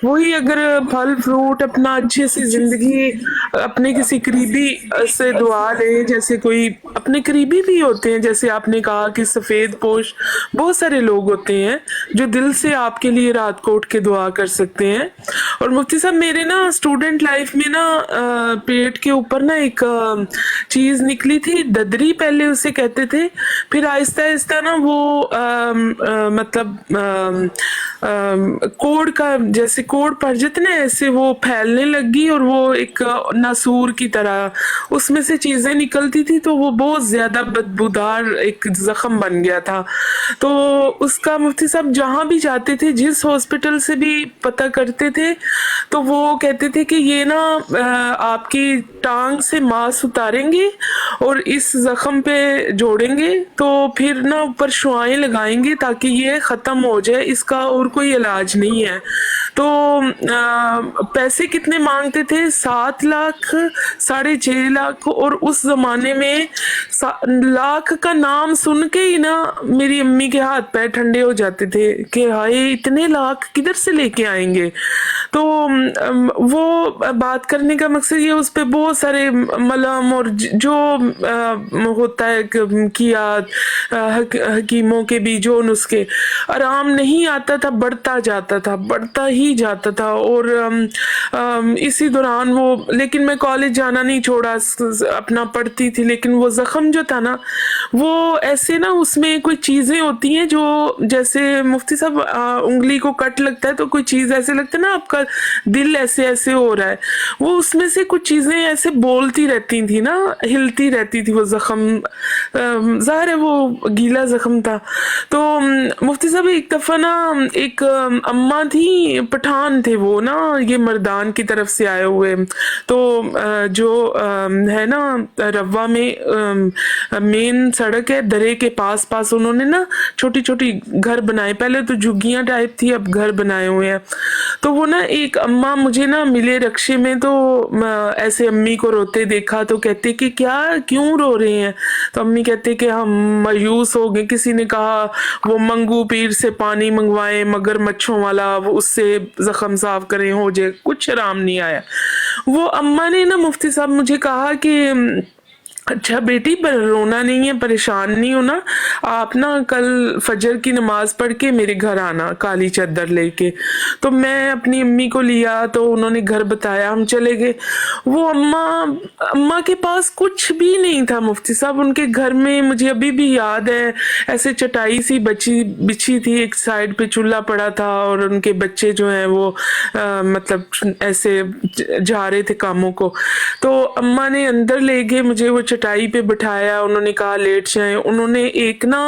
وہی اگر پھل فروٹ اپنا اچھے سے زندگی اپنے کسی قریبی سے دعا لے، جیسے کوئی اپنے قریبی بھی ہوتے ہیں، جیسے آپ نے کہا کہ سفید پوش بہت سارے لوگ ہوتے ہیں جو دل سے آپ کے لیے رات کو اٹھ کے دعا کر سکتے ہیں۔ اور مفتی صاحب میرے نا اسٹوڈنٹ لائف میں نا پیٹ کے اوپر نا ایک چیز نکلی تھی، ددری پہلے اسے کہتے تھے، پھر آہستہ آہستہ نا وہ مطلب कोढ़ का, जैसे कोढ़ पड़ जाते ना ऐसे वो फैलने लगी और वो एक नासूर की तरह उसमें से चीजें निकलती थी, तो वो बहुत ज्यादा बदबूदार एक जख्म बन गया था। तो उसका मुफ्ती साहब जहाँ भी जाते थे, जिस हॉस्पिटल से भी पता करते थे, तो वो कहते थे कि ये ना आपकी टांग से मांस उतारेंगे और इस जख्म पे जोड़ेंगे, तो फिर ना ऊपर शुआएं लगाएंगे ताकि ये खत्म हो जाए, इसका और कोई इलाज नहीं है। तो पैसे कितने मांगते थे? 7 लाख, 6.5 लाख। और उस जमाने में लाख का नाम सुन के ही ना मेरी अम्मी के हाथ पैर ठंडे हो जाते थे कि हाय इतने लाख किधर से लेके आएंगे। तो वो बात करने का मकसद ये, उस पे बहुत सारे मलहम और जो होता है किया हकीमों के भी जो नुस्खे, आराम नहीं आता था, बढ़ता जाता था, बढ़ता ही जाता था। और इसी दौरान वो, लेकिन मैं कॉलेज जाना नहीं छोड़ा, अपना पढ़ती थी। लेकिन वो जख्म जो था ना, वो ऐसे ना उसमें कोई चीजें होती हैं जो, जैसे मुफ्ती साहब उंगली को कट लगता है तो कोई चीज ऐसे लगता है ना आपका दिल ऐसे ऐसे हो रहा है, वो उसमें से कुछ चीजें ऐसे बोलती रहती थी ना, हिलती रहती थी वो जख्म। जाहिर है वो गीला जख्म था। तो मुफ्ती साहब एक दफा ना एक अम्मा थी, पठान थे वो ना, ये मर्दान की तरफ से आए हुए। तो जो है ना रवा में मेन सड़क है, दरे के पास पास उन्होंने ना छोटी छोटी घर बनाए। पहले तो झुग्गियां टाइप थी, अब घर बनाए हुए हैं। तो वो ना एक अम्मा मुझे ना मिले रक्शे में, तो ऐसे अम्मी को रोते देखा तो कहते कि क्या, क्यों रो रहे हैं? तो अम्मी कहते कि हम मायूस हो गए, किसी ने कहा वो मंगू पीर से पानी मंगवाएं मगर मच्छों वाला, वो उससे जख्म साफ करें, हो जाए, कुछ आराम नहीं आया। वो अम्मा ने ना मुफ्ती साहब मुझे कहा कि अच्छा बेटी, पर रोना नहीं है, परेशान नहीं होना, आप ना कल फजर की नमाज पढ़ के मेरे घर आना काली चादर लेके। तो मैं अपनी अम्मी को लिया, तो उन्होंने घर बताया, हम चले गए। वो अम्मा के पास कुछ भी नहीं था मुफ्ती साहब। उनके घर में मुझे अभी भी याद है, ऐसे चटाई सी बिछी थी, एक साइड पे चूल्हा पड़ा था और उनके बच्चे जो हैं वो मतलब ऐसे जा रहे थे कामों को। तो अम्मा ने अंदर ले गए, मुझे वो चटाई पे बिठाया, उन्होंने कहा लेट जाएं। उन्होंने एक ना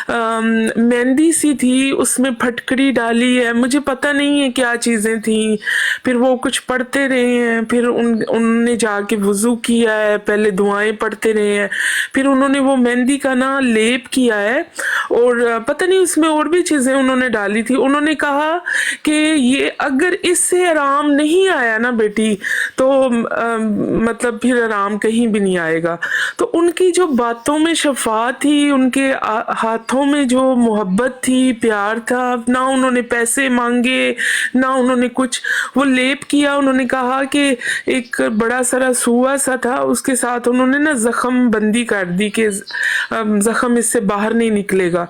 मेहंदी सी थी, उसमें फटकड़ी डाली है, मुझे पता नहीं है क्या चीजें थी। फिर वो कुछ पढ़ते रहे हैं, फिर उन्होंने जाके वुजू किया है, पहले दुआएं पढ़ते रहे हैं, फिर उन्होंने वो मेहंदी का ना लेप किया है, और पता नहीं उसमें और भी चीजें उन्होंने डाली थी। उन्होंने कहा कि ये अगर इससे आराम नहीं आया ना बेटी, तो मतलब फिर आराम कहीं भी नहीं आएगा। तो उनकी जो बातों में शफा थी, उनके हाथों में जो मोहब्बत थी, प्यार था, ना उन्होंने पैसे मांगे ना उन्होंने कुछ, वो लेप किया। उन्होंने कहा कि एक बड़ा सारा सुआ सा था, उसके साथ उन्होंने ना जख्म बंदी कर दी कि जख्म इससे बाहर नहीं निकलेगा।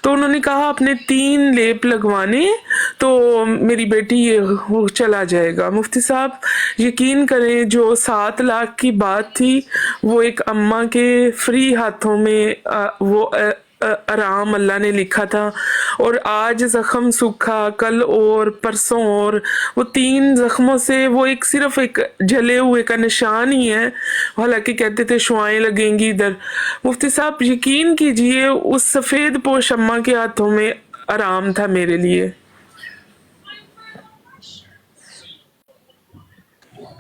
तो उन्होंने कहा अपने 3 लेप लगवाने, तो मेरी बेटी ये वो चला जाएगा। मुफ्ती साहब यकीन करें, जो 7 लाख की बात थी, वो एक अम्मा के फ्री हाथों में वो आराम अल्लाह ने लिखा था। और आज जख्म सूखा, कल और परसों और, वो 3 जख्मों से वो एक सिर्फ एक जले हुए का निशान ही है। हालांकि कहते थे शुआएं लगेंगी इधर। मुफ्ती साहब यकीन कीजिए, उस सफेद पोश अम्मा के हाथों में आराम था मेरे लिए।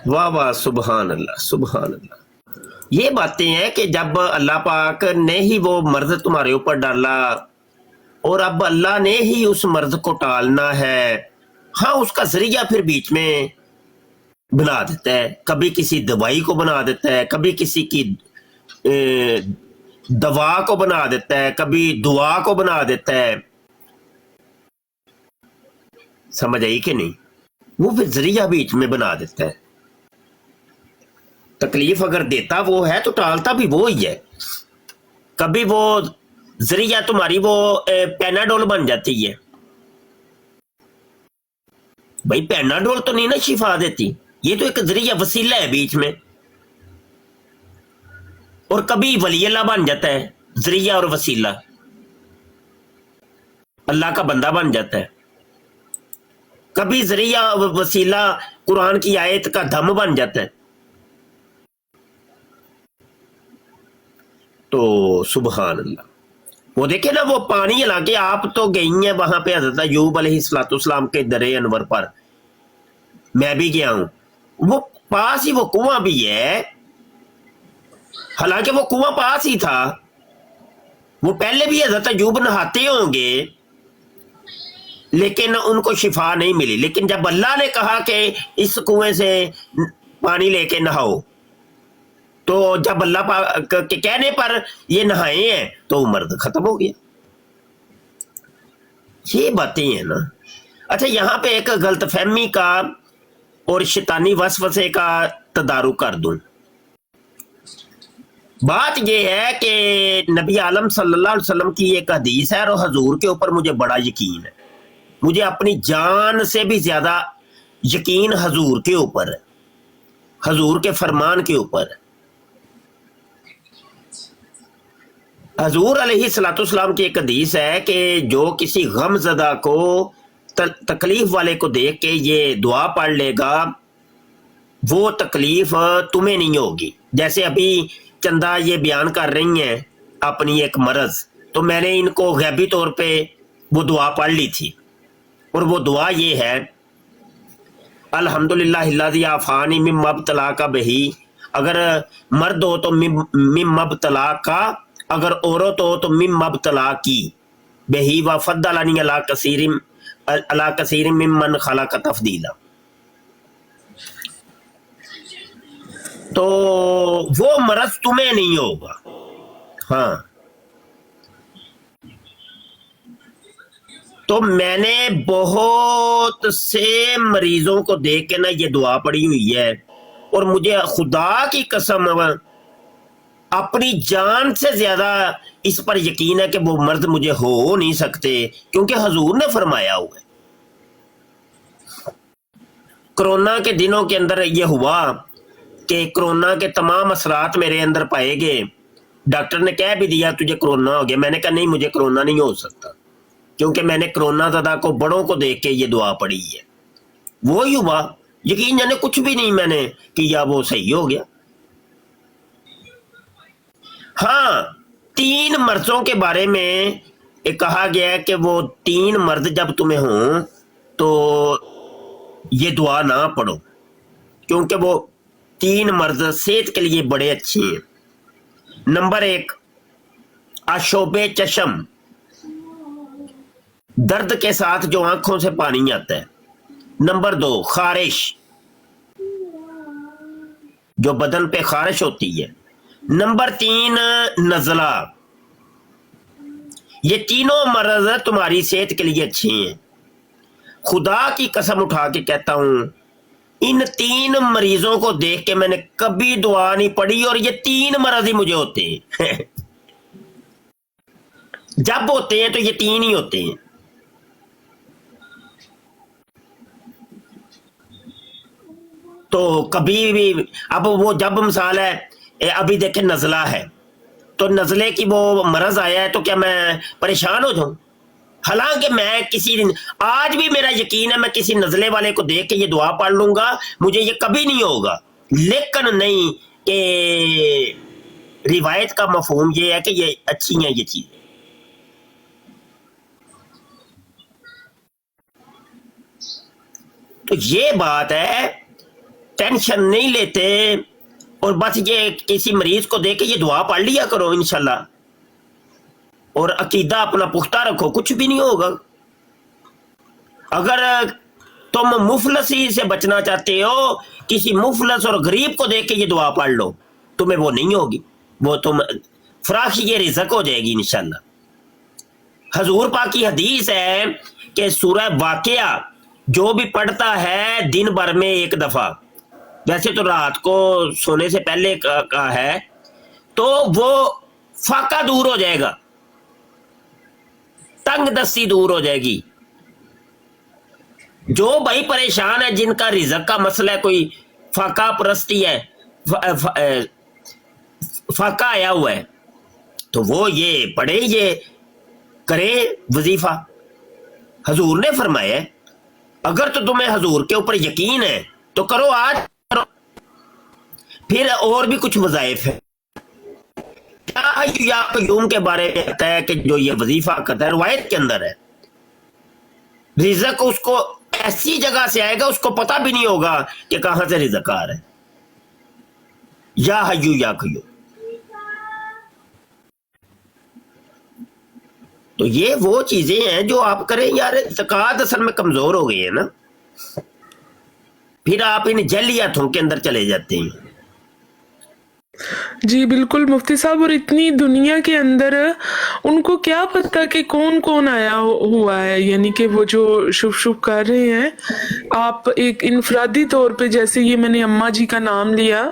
वाह वाह, सुबहान अल्लाह, सुबहान अल्लाह। ये बातें हैं कि जब अल्लाह पाक ने ही वो मर्ज तुम्हारे ऊपर डाला और अब अल्लाह ने ही उस मर्ज को टालना है। हाँ, उसका जरिया फिर बीच में बना देता है, कभी किसी दवाई को बना देता है, कभी किसी की दवा को बना देता है, कभी दुआ को बना देता है। समझ आई कि नहीं? वो फिर जरिया बीच में बना देता है। तकलीफ अगर देता वो है तो टालता भी वो ही है। कभी वो जरिया तुम्हारी वो पैनाडोल बन जाती है। भाई पैनाडोल तो नहीं ना शिफा देती, ये तो एक जरिया वसीला है बीच में। और कभी वलीअल्लाह बन जाता है, जरिया और वसीला, अल्लाह का बंदा बन जाता है। कभी जरिया वसीला कुरान की आयत का दम बन जाता है। तो सुबहान अल्लाह, वो देखे ना वो पानी, हालांकि आप तो गई हैं वहां पे हजरत अय्यूब अलैहिस्सलाम के दरे अनवर पर, मैं भी गया हूं, वो पास ही वो कुआं भी है, हालांकि वो कुआं पास ही था, वो पहले भी हजरत अय्यूब नहाते होंगे लेकिन उनको शिफा नहीं मिली। लेकिन जब अल्लाह ने कहा कि इस कुएं से पानी लेके नहाओ, तो जब अल्लाह के कहने पर ये नहाए हैं तो मर्द खत्म हो गया। ये बातें हैं ना। अच्छा, यहाँ पे एक गलतफहमी का और शैतानी वसवसे का तदारुक कर दूं। बात यह है कि नबी आलम सल्लल्लाहु अलैहि वसल्लम की एक हदीस है और हजूर के ऊपर मुझे बड़ा यकीन है, मुझे अपनी जान से भी ज्यादा यकीन हजूर के ऊपर है, हजूर के फरमान के ऊपर है। हजूर अलैहिस्सलाम की एक हदीस है कि जो किसी गमज़दा को तकलीफ वाले को देख के ये दुआ पढ़ लेगा, वो तकलीफ तुम्हें नहीं होगी। जैसे अभी चंदा ये बयान कर रही हैं अपनी एक मर्ज, तो मैंने इनको गैबी तौर पे वो दुआ पढ़ ली थी, और वो दुआ ये है, अल्हम्दुलिल्लाहिल्लज़ी आफ़ानी मिम्मा इब्तला का बही, अगर मर्द हो तो मिम्मा इब्तला का, अगर औरत हो तो मिम्मा इब्तला की बही, व फद्दलनी अला कसीरिम मिम्मन खलक़ तफ़दीला। तो वो मर्ज तुम्हें नहीं होगा। हाँ, तो मैंने बहुत से मरीजों को देख के ना ये दुआ पड़ी हुई है, और मुझे खुदा की कसम अपनी जान से ज्यादा इस पर यकीन है कि वो मर्द मुझे हो नहीं सकते, क्योंकि हजूर ने फरमाया हुआ है। कोरोना के दिनों के अंदर ये हुआ कि कोरोना के तमाम असरात मेरे अंदर पाए गए। डॉक्टर ने कह भी दिया तुझे कोरोना हो गया। मैंने कहा नहीं, मुझे कोरोना नहीं हो सकता, क्योंकि मैंने कोरोना ज़दा को बड़ों को देख के ये दुआ पढ़ी है। वो ही हुआ, यकीन जाने कुछ भी नहीं मैंने किया, वो सही हो गया। हाँ, 3 मर्जों के बारे में कहा गया है कि वो 3 मर्द जब तुम्हें हों तो ये दुआ ना पढ़ो, क्योंकि वो 3 मर्द सेहत के लिए बड़े अच्छे हैं। नंबर 1, आशोबे चशम, दर्द के साथ जो आंखों से पानी आता है। नंबर 2, खारिश, जो बदन पे खारिश होती है। नंबर 3, नजला। ये तीनों मर्ज तुम्हारी सेहत के लिए अच्छे हैं। खुदा की कसम उठा के कहता हूं, इन 3 मरीजों को देख के मैंने कभी दुआ नहीं पढ़ी, और ये 3 मर्ज ही मुझे होते हैं। जब होते हैं तो ये 3 ही होते हैं। तो कभी भी, अब वो जब मिसाल है, अभी देखे नजला है, तो नजले की वो मरज आया है, तो क्या मैं परेशान हो जाऊं? हालांकि मैं किसी दिन, आज भी मेरा यकीन है, मैं किसी नजले वाले को देख के ये दुआ पढ़ लूंगा, मुझे ये कभी नहीं होगा। लेकिन नहीं कि रिवायत का मफहूम ये है कि ये अच्छी है ये चीज। तो ये बात है, टेंशन नहीं लेते, और बस ये किसी मरीज को देख के ये दुआ पढ़ लिया करो इंशाल्लाह, और अकीदा अपना पुख्ता रखो, कुछ भी नहीं होगा। अगर तुम मुफलसी से बचना चाहते हो, किसी मुफलस और गरीब को देख के ये दुआ पढ़ लो, तुम्हें वो नहीं होगी, वो तुम फराखी रिज़्क हो जाएगी इंशाल्लाह। हजूर पाक की हदीस है कि सूरह वाक़िया जो भी पढ़ता है दिन भर में 1 दफा, वैसे तो रात को सोने से पहले का है, तो वो फाका दूर हो जाएगा, तंग दस्ती दूर हो जाएगी। जो भाई परेशान है, जिनका रिज़्क का मसला है, कोई फाका परस्ती है, फाका आया हुआ है, तो वो ये पढ़े, ये करे वजीफा। हजूर ने फरमाया अगर तो तुम्हें हजूर के ऊपर यकीन है तो करो, आज करो। फिर और भी कुछ वज़ाइफ है। क्या हय्यु या क़य्यूम के बारे में कहता है कि जो ये वजीफा करता है, रिवायत के अंदर है, रिज़्क उसको ऐसी जगह से आएगा उसको पता भी नहीं होगा कि कहां से रिज़्क आ रहा है। या हय्यु या क़य्यूम, तो ये वो चीजें हैं जो आप करें। यार इत्क़ाद असल में कमजोर हो गई है ना, फिर आप इन जलियातों के अंदर चले जाते हैं। जी बिल्कुल मुफ्ती साहब, और इतनी दुनिया के अंदर उनको क्या पता कि कौन कौन आया हुआ है, यानी कि वो जो शुभ शुभ कर रहे हैं, आप एक इनफरादी तौर पे, जैसे ये मैंने अम्मा जी का नाम लिया,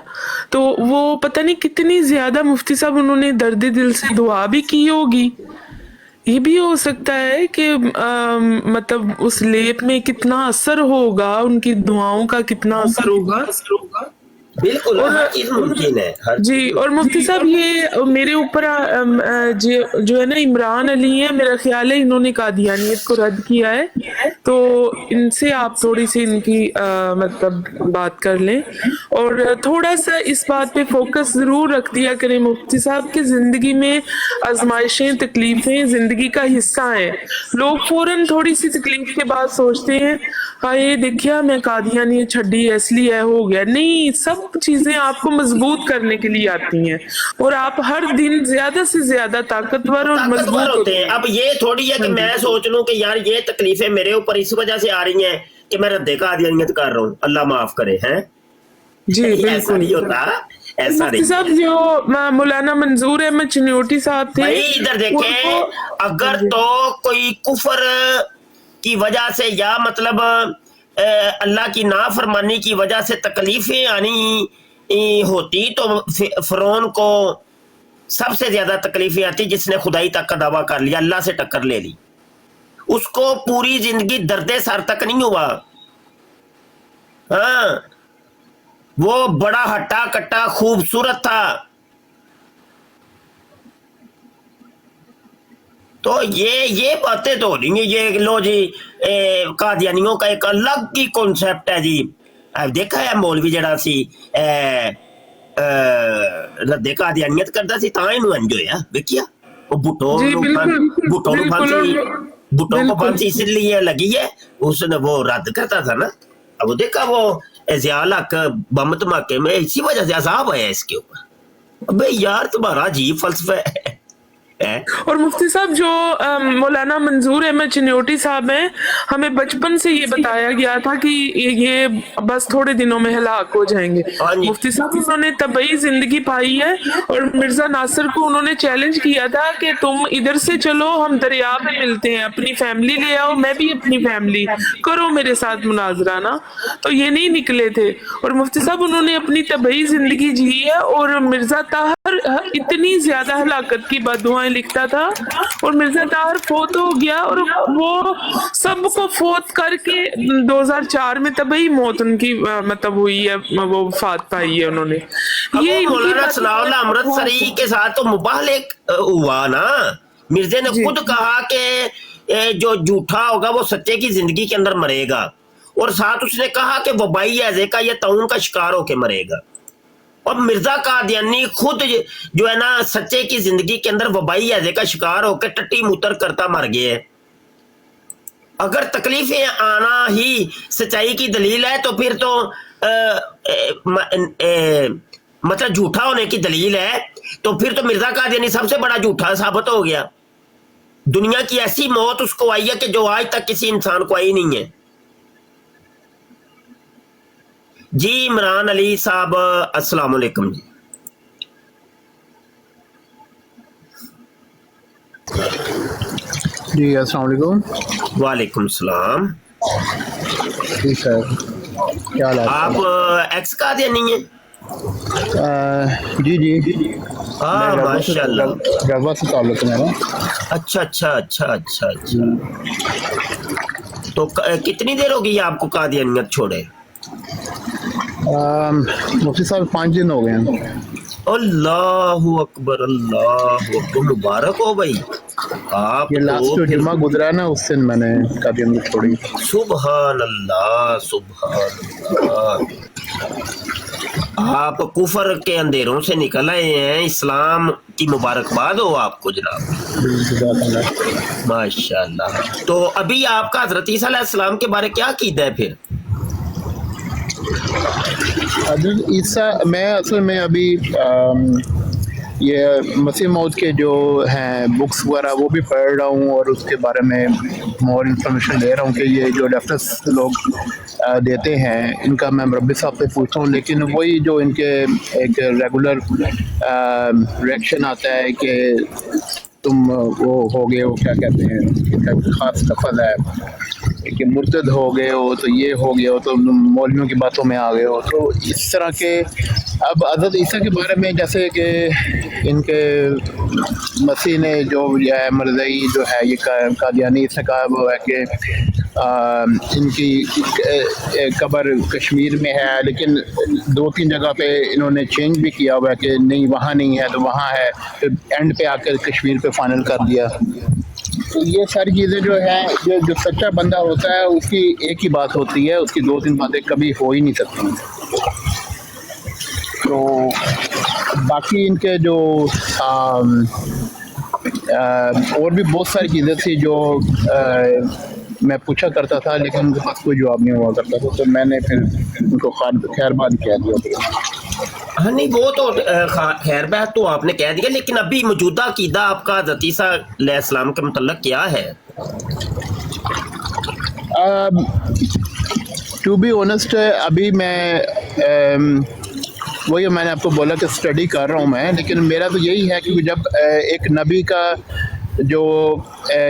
तो वो पता नहीं कितनी ज्यादा मुफ्ती साहब उन्होंने दर्द दिल से दुआ भी की होगी। ये भी हो सकता है कि मतलब उस लेप में कितना असर होगा, उनकी दुआओं का कितना असर होगा। बिल्कुल, हर चीज मुमकिन है, हर जी, और मुफ्ती साहब ये मेरे ऊपर जो है ना इमरान अली है, मेरा ख्याल है इन्होंने कादियानियत को रद्द किया है, तो इनसे आप थोड़ी सी इनकी मतलब बात कर लें और थोड़ा सा इस बात पे फोकस ज़रूर रख दिया करें मुफ्ती साहब कि ज़िंदगी में आजमाइशें तकलीफ़ें ज़िंदगी का हिस्सा हैं। लोग फ़ौरन थोड़ी सी तकलीफ के बाद सोचते हैं हाँ ये देखिए मैं कादियानियत छड़ी इसलिए हो गया। नहीं, सब चीजें आपको मजबूत करने के लिए आती हैं और आप हर दिन ज्यादा से ज्यादा ताकतवर और मजबूत होते हैं। अब ये थोड़ी है कि मैं सोच लूं कि यार ये तकलीफें मेरे ऊपर इस वजह से आ रही हैं कि मैं रद्दे कादियानियत कर रहा हूँ, अल्लाह माफ करे। हैं जी ऐसा नहीं होता, ऐसा नहीं। साहब जो मौलाना मंजूर अहमद चिन्योटी साहब थे, इधर देखें, अगर तो कोई कुफर की वजह से या मतलब अल्लाह की नाफरमानी की वजह से तकलीफें आनी होती तो फिरौन को सबसे ज्यादा तकलीफें आती जिसने खुदाई तक का दावा कर लिया, अल्लाह से टक्कर ले ली। उसको पूरी जिंदगी दर्दे सर तक नहीं हुआ। हाँ, वो बड़ा हट्टा कट्टा खूबसूरत था। तो ये बातें तो नहीं है। ये लो जी कादियानियों का एक अलग ही कॉन्सेप्ट है जी। देखा है मौलवी जड़ा सी रद्दे कादियानियत करता सी तां इनू इंज होया। देखिया वो बुटो को फांसी इसलिए लगी है, उसने वो रद्द करता था ना। अब वो देखा वो ज़ियाउल हक बम धमाके में इसी वजह से अज़ाब आया इसके ऊपर। अबे यार तुम्हारा अजीब फलसफा है। और मुफ्ती साहब जो मौलाना मंजूर अहमद चिन्योटी साहब हैं, हमें बचपन से ये बताया गया था कि ये बस थोड़े दिनों में हलाक हो जाएंगे। मुफ्ती साहब उन्होंने तबई जिंदगी पाई है और मिर्जा नासिर को उन्होंने चैलेंज किया था कि तुम इधर से चलो, हम दरिया पे मिलते हैं, अपनी फैमिली ले आओ, मैं भी अपनी फैमिली, करो मेरे साथ मुनाजरा ना। तो ये नहीं निकले थे और मुफ्ती साहब उन्होंने अपनी तबई जिंदगी जी है और मिर्जा ताहर इतनी ज्यादा हलाकत की बददुआएं लिखता था और मिर्जा ताहर फोत हो गया और वो सबको फोत करके 2004 में तबई मौत उनकी मतलब हुई है, वो वफात पाई है उन्होंने। ये मौलाना सनाउल्लाह अमृतसरी के साथ तो मुबाहले हुआ ना। मिर्जे ने खुद कहा कि जो झूठा होगा वो सच्चे की जिंदगी के अंदर मरेगा, और साथ उसने कहा कि वबाई हैजे का या ताउन का शिकार होके मरेगा। और मिर्जा कादियानी खुद जो है ना सच्चे की जिंदगी के अंदर वबाई हैजे का शिकार होकर टट्टी मूत्र करता मर गए। अगर तकलीफें आना ही सच्चाई की दलील है तो फिर तो मतलब झूठा होने की दलील है, तो फिर तो मिर्जा कादियानी सबसे बड़ा झूठा साबित हो गया। दुनिया की ऐसी मौत उसको आई है कि जो आज तक किसी इंसान को आई नहीं है। जी इमरान अली साहब अस्सलाम वालेकुम जी। जी अस्सलाम वालेकुम। वालेकुम सलाम। जी सर, क्या हाल है? आप एक्स कादियानी हैं? जी जी हाँ माशाल्लाह, गरबा से ताल्लुक है मेरा। अच्छा अच्छा अच्छा अच्छा अच्छा। तो कितनी देर हो गई आपको कादियानियत छोड़े? मुफ्ती साहब 5 दिन हो गए हैं। अल्लाहु अकबर, अल्लाहु अकबर, मुबारक हो भाई। آپ ये लास्ट تو जो پھر जुम्मा गुजरा है ना उस दिन मैंने कादियानियत छोड़ी। سبحان اللہ سبحان اللہ، آپ کفر کے اندھیروں سے نکل آئے ہیں، اسلام کی مبارکباد ہو آپ کو جناب، ماشاء اللہ۔ تو ابھی آپ کا حضرت عیسیٰ علیہ السلام کے بارے کیا عقیدہ ہے پھر؟ حضرت عیسیٰ میں اصل میں ابھی یہ مسیح موعود کے جو ہیں بکس وغیرہ وہ بھی پڑھ رہا ہوں، اور اس کے بارے میں مور انفارمیشن لے رہا ہوں کہ یہ جو ریفرنس لوگ دیتے ہیں ان کا میں مربی صاحب سے پوچھتا ہوں، لیکن وہی جو ان کے ایک ریگولر ریئیکشن آتا ہے کہ تم وہ ہو گئے ہو، کیا کہتے ہیں، ان کا خاص لفظ ہے کہ مرتد ہو گئے ہو، تو یہ ہو گئے ہو، تو مولویوں کی باتوں میں آ گئے ہو، تو اس طرح کے۔ اب حضرت عیسیٰ کے بارے میں جیسے کہ ان کے مسیح نے جو ہے مرزائی جو ہے یہ قادیانی، اس نے کہا وہ ہے کہ ان کی قبر کشمیر میں ہے، لیکن 2-3 جگہ پہ انہوں نے چینج بھی کیا ہوا ہے کہ نہیں وہاں نہیں ہے تو وہاں ہے، پھر اینڈ پہ آ کر کشمیر پہ فائنل کر دیا۔ تو یہ ساری چیزیں جو ہیں، جو سچا بندہ ہوتا ہے اس کی ایک ہی بات ہوتی ہے، اس کی 2-3 باتیں کبھی ہو ہی نہیں سکتی۔ تو باقی ان کے جو اور بھی بہت ساری چیزیں تھی جو میں پوچھا کرتا تھا لیکن ان کے پاس کوئی جواب نہیں ہوا کرتا تھا، تو میں نے پھر ان کو خیر بات کہہ دیا۔ ہاں نہیں، وہ تو خیر بات تو آپ نے کہہ دیا، لیکن ابھی موجودہ عقیدہ آپ کا حضرت عیسیٰ علیہ السلام کے متعلق کیا ہے؟ ٹو بی آنیسٹ ابھی میں وہی میں نے آپ کو بولا کہ اسٹڈی کر رہا ہوں میں، لیکن میرا تو یہی ہے کہ جب ایک نبی کا جو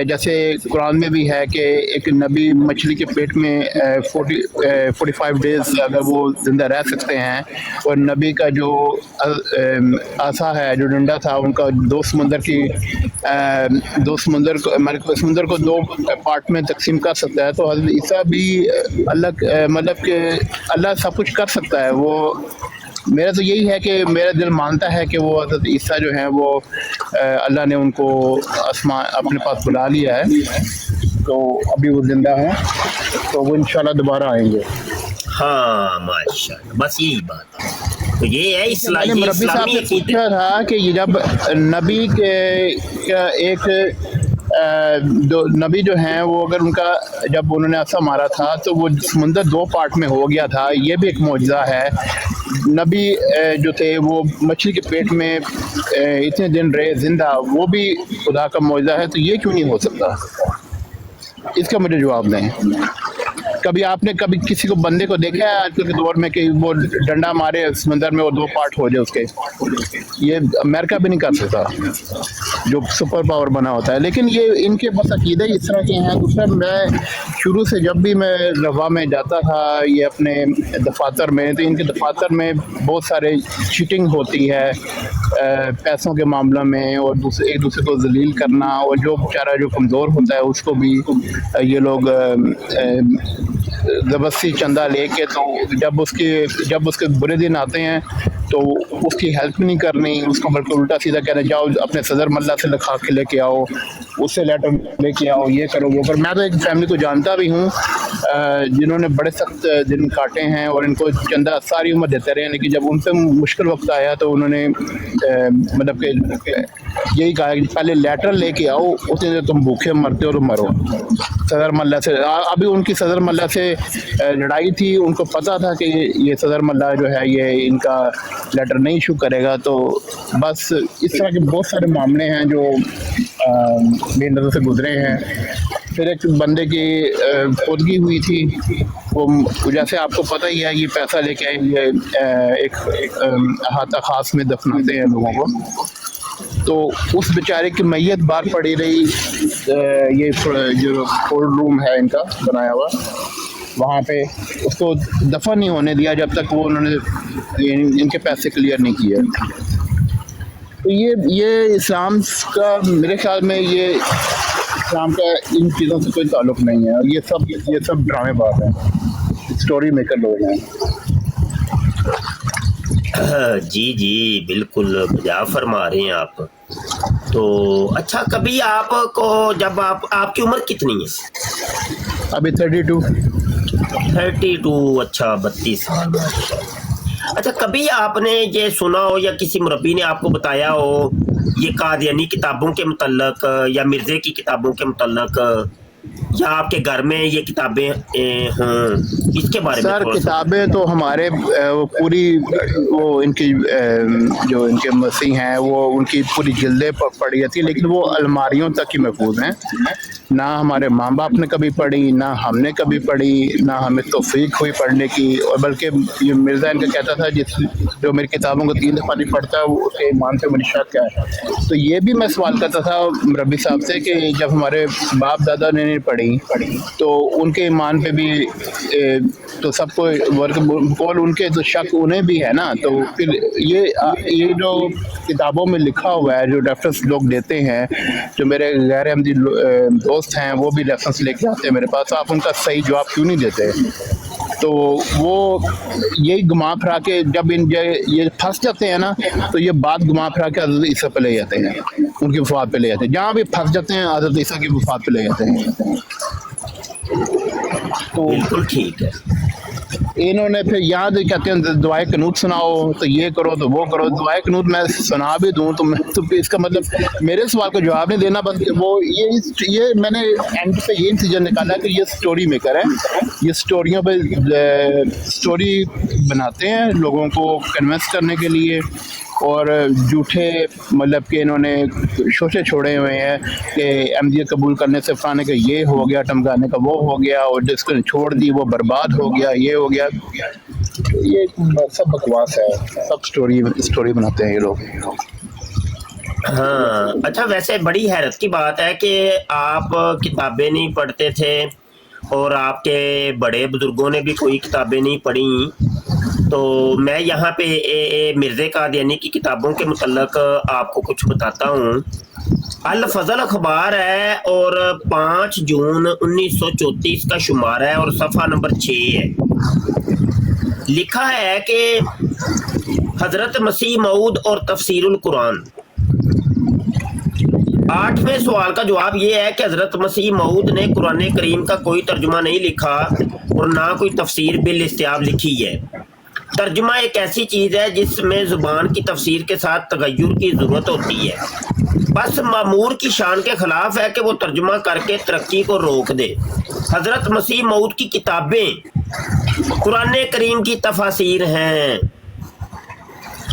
جیسے قرآن میں بھی ہے کہ ایک نبی مچھلی کے پیٹ میں 45 ڈیز اگر وہ زندہ رہ سکتے ہیں، اور نبی کا جو عصا ہے، جو ڈنڈا تھا ان کا دو سمندر کو 2 پارٹ میں تقسیم کر سکتا ہے، تو حضرت عیسیٰ بھی اللہ مطلب کہ اللہ سب کچھ کر سکتا ہے۔ وہ میرا تو یہی ہے کہ میرا دل مانتا ہے کہ وہ حضرت عیسیٰ جو ہیں وہ اللہ نے ان کو اپنے پاس بلا لیا ہے، تو ابھی وہ زندہ ہیں، تو وہ انشاءاللہ دوبارہ آئیں گے۔ ہاں ماشاء اللہ، بس یہی بات ہے۔ تو یہ ہے میں نے مربی صاحب سے پوچھا تھا کہ یہ جب نبی کے ایک نبی جو ہیں وہ اگر ان کا جب انہوں نے عصا مارا تھا تو وہ سمندر 2 پارٹ میں ہو گیا تھا، یہ بھی ایک معجزہ ہے۔ نبی جو تھے وہ مچھلی کے پیٹ میں اتنے دن رہے زندہ، وہ بھی خدا کا معجزہ ہے، تو یہ کیوں نہیں ہو سکتا؟ اس کا مجھے جواب دیں۔ کبھی آپ نے کبھی کسی کو بندے کو دیکھا ہے آج کل کے دور میں کہ وہ ڈنڈا مارے سمندر میں اور 2 پارٹ ہو جائے اس کے؟ یہ امریکہ بھی نہیں کر سکتا جو سپر پاور بنا ہوتا ہے، لیکن یہ ان کے بس عقیدے اس طرح کے ہیں۔ دوسرا میں شروع سے جب بھی میں روا میں جاتا تھا یہ اپنے دفاتر میں، تو ان کے دفاتر میں بہت سارے چیٹنگ ہوتی ہے پیسوں کے معاملہ میں، اور ایک دوسرے کو ذلیل کرنا، اور جو بیچارہ جو کمزور ہوتا ہے اس کو بھی یہ لوگ زبردستی چندہ لے کے، تو جب اس کے برے دن آتے ہیں تو اس کی ہیلپ نہیں کرنی، اس کو بلکہ الٹا سیدھا کہنا جاؤ اپنے صدر ملہ سے لکھا کے لے کے آؤ، اس سے لیٹر لے کے آؤ، یہ کرو وہ کرو۔ میں تو ایک فیملی کو جانتا بھی ہوں جنہوں نے بڑے سخت دن کاٹے ہیں اور ان کو چندہ ساری عمر دیتے رہے، لیکن جب ان پہ مشکل وقت آیا تو انہوں نے مطلب کہ یہی کہا کہ پہلے لیٹر لے کے آؤ، اتنے دیر تم بھوکے مرتے ہو تو مرو۔ صدر ملہ سے ابھی ان کی صدر ملہ سے لڑائی تھی، ان کو پتہ تھا کہ یہ صدر ملہ جو ہے یہ ان کا لیٹر نہیں ایشو کرے گا، تو بس اس طرح کے بہت سارے معاملے ہیں جو میری نظر سے گزرے ہیں۔ پھر ایک بندے کی فوتگی ہوئی تھی، وہ جیسے آپ کو پتہ ہی ہے یہ پیسہ لے کے ایک احاطہ خاص میں دفناتے ہیں لوگوں کو، تو اس بیچارے کی میت باہر پڑی رہی، یہ جو کولڈ روم ہے ان کا بنایا ہوا، وہاں پہ اس کو دفن نہیں ہونے دیا جب تک وہ انہوں نے ان کے پیسے کلیئر نہیں کیے۔ تو یہ اسلام کا میرے خیال میں یہ اسلام کا ان چیزوں سے کوئی تعلق نہیں ہے، یہ سب ڈرامے باز ہیں، اسٹوری میکر لوگ ہیں۔ جی بالکل بجا فرما رہے ہیں آپ۔ تو اچھا، کبھی آپ کو جب آپ کی عمر کتنی ہے؟ ابھی 32. 32، اچھا 32 سال. اچھا، کبھی آپ نے یہ سنا ہو یا کسی مربی نے آپ کو بتایا ہو یہ قادیانی کتابوں کے متعلق یا مرزے کی کتابوں کے متعلق، یا آپ کے گھر میں یہ کتابیں ہوں، اس کے بارے میں سر تھوڑا سا؟ کتابیں تو ہمارے وہ پوری وہ ان کی جو ان کے مسیح ہیں وہ ان کی پوری جلدیں پڑھی جاتی ہیں، لیکن وہ الماریوں تک ہی محفوظ ہیں. نہ ہمارے ماں باپ نے کبھی پڑھی، نہ ہم نے کبھی پڑھی، نہ ہمیں توفیق ہوئی پڑھنے کی. اور بلکہ یہ مرزا ان کا کہتا تھا جو میری کتابوں کو 3 دفعہ نہیں پڑھتا وہ اس کے ایمان سے مجھے شک ہے. تو یہ بھی میں سوال کرتا تھا مربی صاحب سے کہ جب ہمارے باپ دادا نے نہیں پڑھی تو ان کے ایمان پہ بھی تو سب کو قول ان کے تو شک انہیں بھی ہے نا. تو پھر یہ جو کتابوں میں لکھا ہوا ہے جو ریفرنس لوگ دیتے ہیں، جو میرے غیر احمدی دوست ہیں وہ بھی ریفرنس لے کے آتے ہیں میرے پاس، آپ ان کا صحیح جواب کیوں نہیں دیتے؟ تو وہ یہی گما پھرا کے جب یہ پھنس جاتے ہیں نا تو یہ بات گما پھرا کے حضرت عیسیٰ پہ لے جاتے ہیں، ان کی وفات پہ لے جاتے ہیں. جہاں بھی پھنس جاتے ہیں حضرت عیسیٰ کی وفات پہ لے جاتے ہیں. تو بالکل ٹھیک ہے. انہوں نے پھر یاد کہتے ہیں دعائے قنوت سناؤ، تو یہ کرو تو وہ کرو. دعائے قنوت میں سنا بھی دوں تو اس کا مطلب میرے سوال کا جواب نہیں دینا، بس وہ یہ میں نے اینڈ پہ یہ نتیجہ نکالا کہ یہ سٹوری میکر ہے، یہ سٹوریوں پہ سٹوری بناتے ہیں لوگوں کو کنونس کرنے کے لیے، اور جھوٹے مطلب کہ انہوں نے شوشے چھوڑے ہوئے ہیں کہ احمدیت قبول کرنے سے فلانے کا یہ ہو گیا، ٹمکانے کا وہ ہو گیا، اور جس کو چھوڑ دی وہ برباد ہو گیا، یہ ہو گیا. یہ سب بکواس ہے، سب سٹوری بناتے ہیں یہ لوگ. ہاں اچھا، ویسے بڑی حیرت کی بات ہے کہ آپ کتابیں نہیں پڑھتے تھے اور آپ کے بڑے بزرگوں نے بھی کوئی کتابیں نہیں پڑھی. تو میں یہاں پہ مرزا قادیانی کی کتابوں کے متعلق آپ کو کچھ بتاتا ہوں. الفضل اخبار ہے اور 5 جون 1934 کا شمار ہے اور صفحہ نمبر 6 ہے. لکھا ہے کہ حضرت مسیح موعود اور تفسیر القرآن. 8ویں سوال کا جواب یہ ہے کہ حضرت مسیح موعود نے قرآن کریم کا کوئی ترجمہ نہیں لکھا اور نہ کوئی تفسیر بالاستیاب لکھی ہے. ترجمہ ایک ایسی چیز ہے جس میں زبان کی تفسیر کے ساتھ تغیر کی ضرورت ہوتی ہے. بس معمور کی شان کے خلاف ہے کہ وہ ترجمہ کر کے ترقی کو روک دے. حضرت مسیح موعود کی کتابیں قرآن کریم کی تفاسیر ہیں.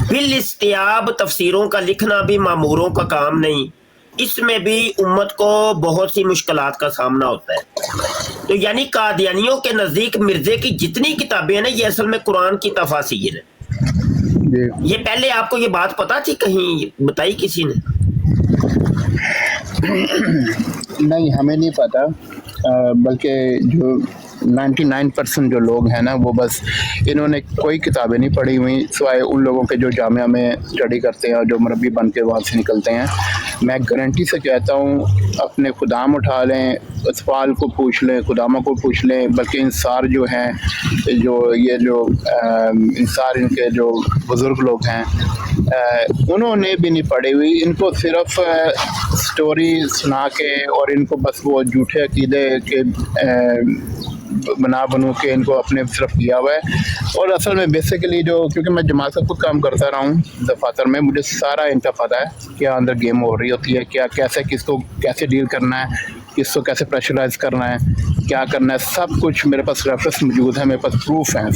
بالاستیاب تفسیروں کا لکھنا بھی معموروں کا کام نہیں. اس میں بھی امت کو بہت سی مشکلات کا سامنا ہوتا ہے. تو یعنی قادیانیوں کے نزدیک مرزے کی جتنی کتابیں ہیں نا یہ اصل میں قرآن کی تفاسیر ہے. یہ پہلے آپ کو یہ بات پتا تھی، کہیں بتائی کسی نے؟ نہیں ہمیں نہیں پتا، بلکہ جو 99% جو لوگ ہیں نا وہ بس انہوں نے کوئی کتابیں نہیں پڑھی ہوئی سوائے ان لوگوں کے جو جامعہ میں اسٹڈی کرتے ہیں اور جو مربی بن کے وہاں سے نکلتے ہیں. میں گارنٹی سے کہتا ہوں اپنے خدام اٹھا لیں، اطفال کو پوچھ لیں، خداموں کو پوچھ لیں، بلکہ انصار جو ہیں جو انصار ان کے جو بزرگ لوگ ہیں انہوں نے بھی نہیں پڑھی ہوئی. ان کو صرف سٹوری سنا کے اور ان کو بس وہ جھوٹے عقیدے کے بنو کے ان کو اپنے صرف کیا ہوا ہے. اور اصل میں بیسیکلی کیونکہ میں جماعت کا خود کام کرتا رہا ہوں دفاتر میں، مجھے سارا ان کا پتہ ہے کیا اندر گیم ہو رہی ہوتی ہے، کیا کیسے کس کو کیسے ڈیل کرنا ہے، کس کو کیسے پریشرائز کرنا ہے، کیا کرنا ہے، سب کچھ میرے پاس ریفرنس موجود ہے، میرے پاس پروف ہیں،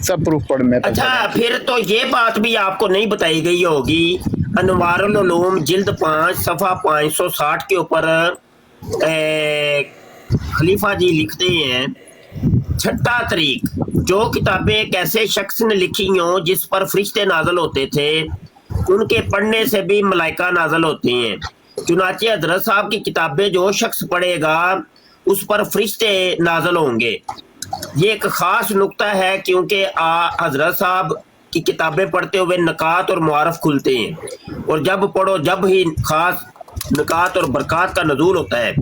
سب پروف پڑھ میں. اچھا پھر تو یہ بات بھی آپ کو نہیں بتائی گئی ہوگی. انوار العلوم جلد 5 صفحہ 560 کے اوپر خلیفہ جی لکھتے ہیں 6 طریق، جو کتابیں ایک ایسے شخص نے لکھی ہوں جس پر فرشتے نازل ہوتے تھے ان کے پڑھنے سے بھی ملائکہ نازل ہوتے ہیں. چنانچہ حضرت صاحب کی کتابیں جو شخص پڑھے گا اس پر فرشتے نازل ہوں گے. یہ ایک خاص نقطہ ہے کیونکہ حضرت صاحب کی کتابیں پڑھتے ہوئے نکات اور معارف کھلتے ہیں، اور جب پڑھو جب ہی خاص نکات اور برکات کا نزول ہوتا ہے.